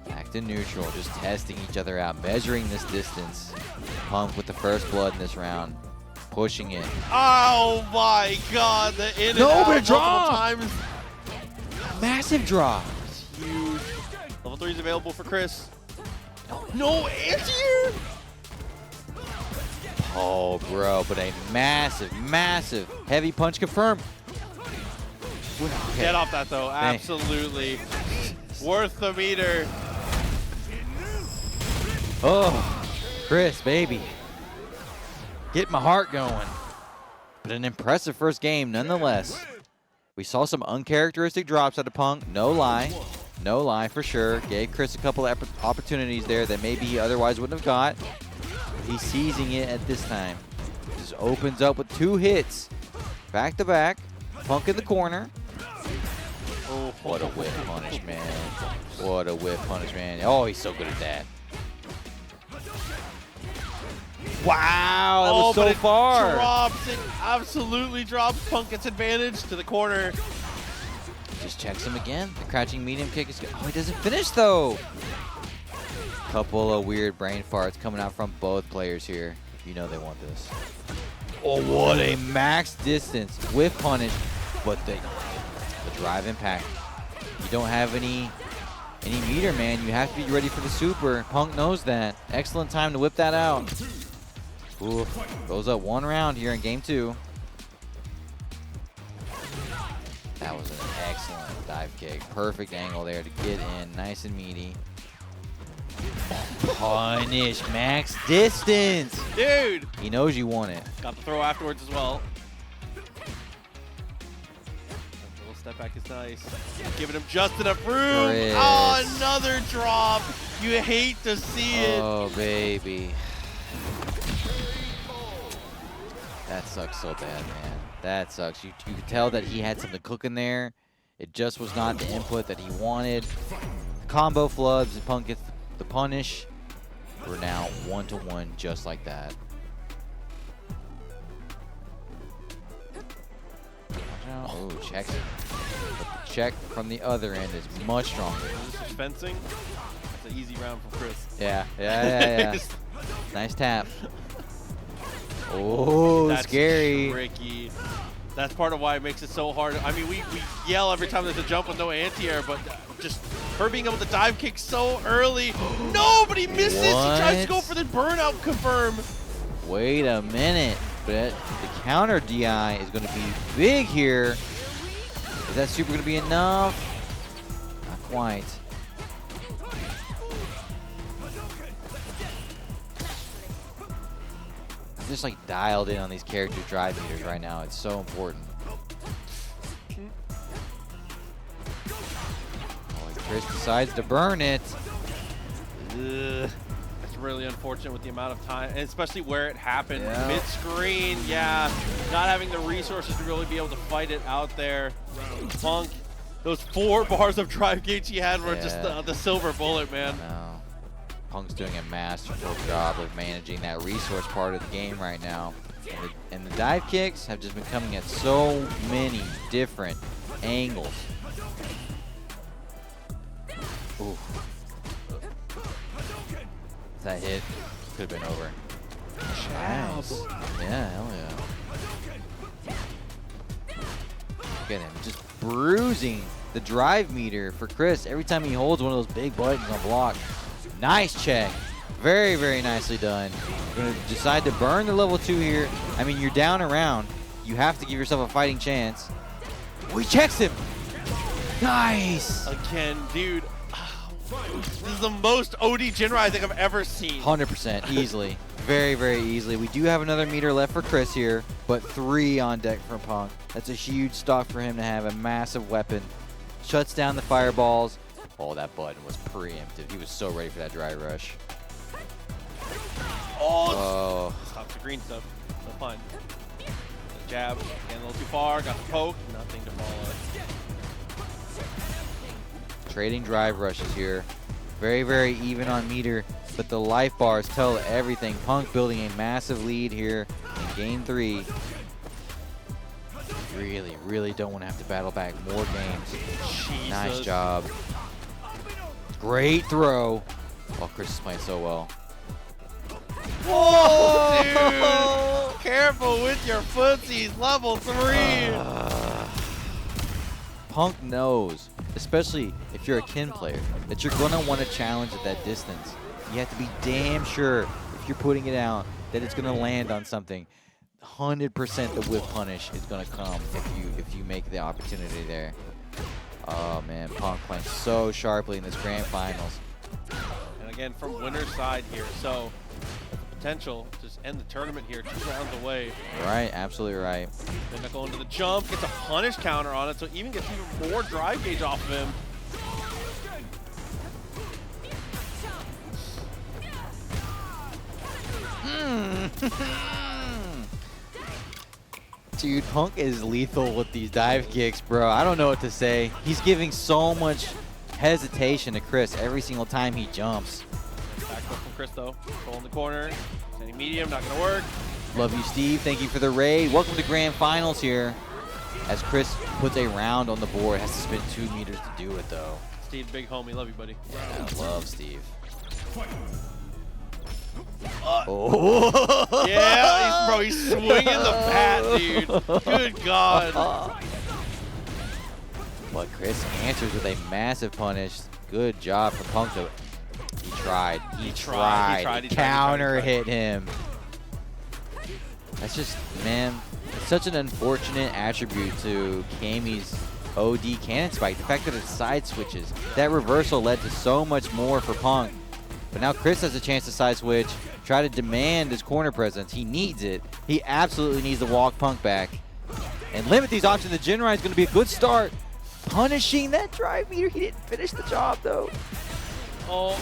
Back to neutral, just testing each other out, measuring this distance. Punk with the first blood in this round, pushing it. Oh my god, the in and No, out but a draw! times. Massive draw. Huge. Level 3 is available for Chris. No anti-air! Oh, bro, but a massive, massive heavy punch confirmed. Okay. Get off that, though. Absolutely. Worth the meter. Oh, Chris, baby. Get my heart going. But an impressive first game nonetheless. We saw some uncharacteristic drops out of Punk, no lie. No lie, for sure. Gave Chris a couple of opportunities there that maybe he otherwise wouldn't have got. He's seizing it at this time. Just opens up with 2 hits. Back to back. Punk in the corner. Oh, What a whip punish, man. What a whip punish, man. Oh, he's so good at that. Wow, that was but so it far. drops. It absolutely drops. Punk gets advantage to the corner. Just checks him again. The crouching medium kick is good. Oh, he doesn't finish though. Couple of weird brain farts coming out from both players here. You know they want this. Oh, what a max distance whiff punish, but the drive impact. You don't have any meter, man. You have to be ready for the super. Punk knows that. Excellent time to whip that out. Ooh, goes up 1 round here in game 2. That was an excellent dive kick. Perfect angle there to get in. Nice and meaty. Punish. Max distance. Dude. He knows you want it. Got the throw afterwards as well. A little step back is nice. Giving him just enough room. Chris. Oh, another drop. You hate to see it. Oh, baby. That sucks so bad, man. That sucks. You could tell that he had something cooking there. It just was not the input that he wanted. combo floods, and Punk gets the punish. We're now 1-to-1 just like that. Oh, checks it. But the check from the other end is much stronger. This is fencing. It's an easy round for Chris. Yeah. Nice tap. Oh, That's scary. Tricky. That's part of why it makes it so hard. I mean, we yell every time there's a jump with no anti-air, but just her being able to dive kick so early. Nobody misses. He tries to go for the burnout confirm. Wait a minute. But the counter DI is going to be big here. Is that super going to be enough? Not quite. I'm just like dialed in on these character drive meters right now. It's so important. Oh, Chris decides to burn it. Ugh. Really unfortunate with the amount of time, and especially where it happened. Yeah. Mid-screen, yeah. Not having the resources to really be able to fight it out there. Punk, those 4 bars of drive gauge he had were just the silver bullet, man. No. Punk's doing a masterful job of managing that resource part of the game right now. And the dive kicks have just been coming at so many different angles. Ooh. That hit could have been over. Nice. Yeah, hell yeah. Look at him just bruising the drive meter for Chris every time he holds one of those big buttons on block. Nice check. Very, very nicely done. Gonna decide to burn the level 2 here. I mean, you're down around. You have to give yourself a fighting chance. Oh, he checks him. Nice. Again, dude. This is the most OD Jinrai I think I've ever seen. 100%, easily. Very, very easily. We do have another meter left for Chris here, but 3 on deck for Punk. That's a huge stock for him to have, a massive weapon. Shuts down the fireballs. Oh, that button was preemptive. He was so ready for that dry rush. Oh! Stops the green stuff. So fine. The jab, getting a little too far. Got the poke. Nothing to follow. Trading drive rushes here. Very, very even on meter, but the life bars tell everything. Punk building a massive lead here in game 3. Really, really don't want to have to battle back more games. Jesus. Nice job. Great throw. Oh, Chris is playing so well. Whoa, dude! Careful with your footsies. Level 3. Punk knows, especially if you're a kin player, that you're going to want to challenge at that distance. You have to be damn sure if you're putting it out that it's going to land on something. 100% the whip punish is going to come if you make the opportunity there. Oh man, Punk playing so sharply in this grand finals. And again, from winner's side here, so the potential to just end the tournament here 2 rounds away. Right, absolutely right. Then they go into the jump, gets a punish counter on it, so even gets even more drive gauge off of him. Dude, Punk is lethal with these dive kicks, bro. I don't know what to say. He's giving so much hesitation to Chris every single time he jumps. Back up from Chris though. Pull in the corner. Sending medium, not gonna work. Love you, Steve. Thank you for the raid. Welcome to grand finals here. As Chris puts a round on the board, has to spend 2 meters to do it though. Steve, big homie, love you, buddy. Yeah, I love Steve. Oh. Yeah, he's swinging the bat, dude. Good God. But Chris answers with a massive punish. Good job from Punk though. He tried. He tried. Counter hit him. That's just, man, it's such an unfortunate attribute to Cammy's OD cannon spike. The fact that it side switches. That reversal led to so much more for Punk. But now Chris has a chance to side switch, try to demand his corner presence. He needs it. He absolutely needs to walk Punk back and limit these options. The Jinrai is going to be a good start. Punishing that drive meter. He didn't finish the job, though. Oh,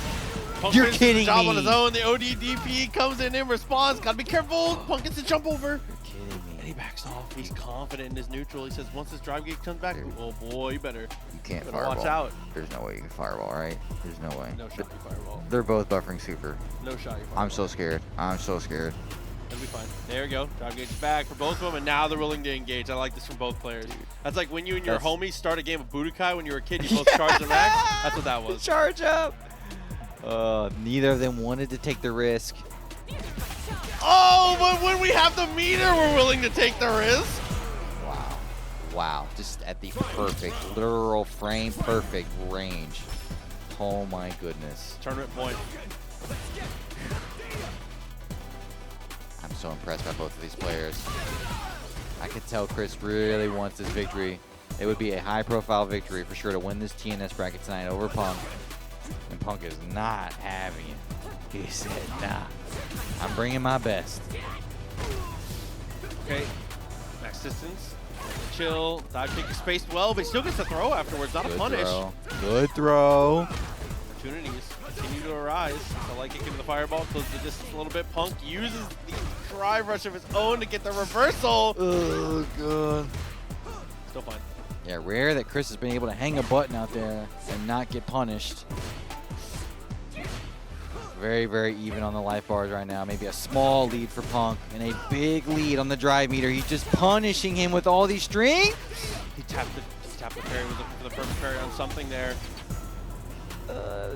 Punk You're finishes kidding the job me. on his own. The OD DP comes in response. Gotta be careful. Punk gets to jump over. You're kidding me. And he backs off. He's confident in his neutral. He says once this drive gate comes back, oh boy, you better can't better fireball. watch out. There's no way you can fireball, right? There's no way. No shot you fireball. They're both buffering super. No shot you fireball. I'm so scared. I'm so scared. It'll be fine. There we go. Drive gate's back for both of them, and now they're willing to engage. I like this from both players. That's like when you and your homies start a game of Budokai when you were a kid, you both charge the max. That's what that was. Charge up. Neither of them wanted to take the risk. Oh, but when we have the meter, we're willing to take the risk. Wow. Wow. Just at the perfect, literal frame, perfect range. Oh my goodness. Tournament point. I'm so impressed by both of these players. I could tell Chris really wants this victory. It would be a high-profile victory for sure to win this TNS bracket tonight over Punk. And Punk is not having it. He said, nah, I'm bringing my best. Okay, max distance. Chill. Dive kick is spaced well, but he still gets a throw afterwards. Not a punish. Throw. Good throw. Opportunities continue to arise. I like it. Give him the fireball. Close the distance a little bit. Punk uses the drive rush of his own to get the reversal. Oh, God. Still fine. Yeah, rare that Chris has been able to hang a button out there and not get punished. Very, very even on the life bars right now. Maybe a small lead for Punk and a big lead on the drive meter. He's just punishing him with all these strings. He tapped the parry. Was looking for the perfect parry on something there.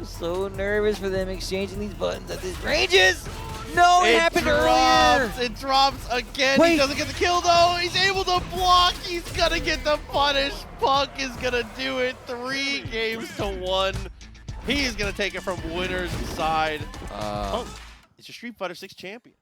So nervous for them exchanging these buttons at these ranges. No, it happened drops. earlier. It drops again. Wait. He doesn't get the kill though. He's able to block. He's gonna get the punish. Punk is gonna do it. 3 games to 1. He is gonna take it from winner's side. Punk is your Street Fighter 6 champion.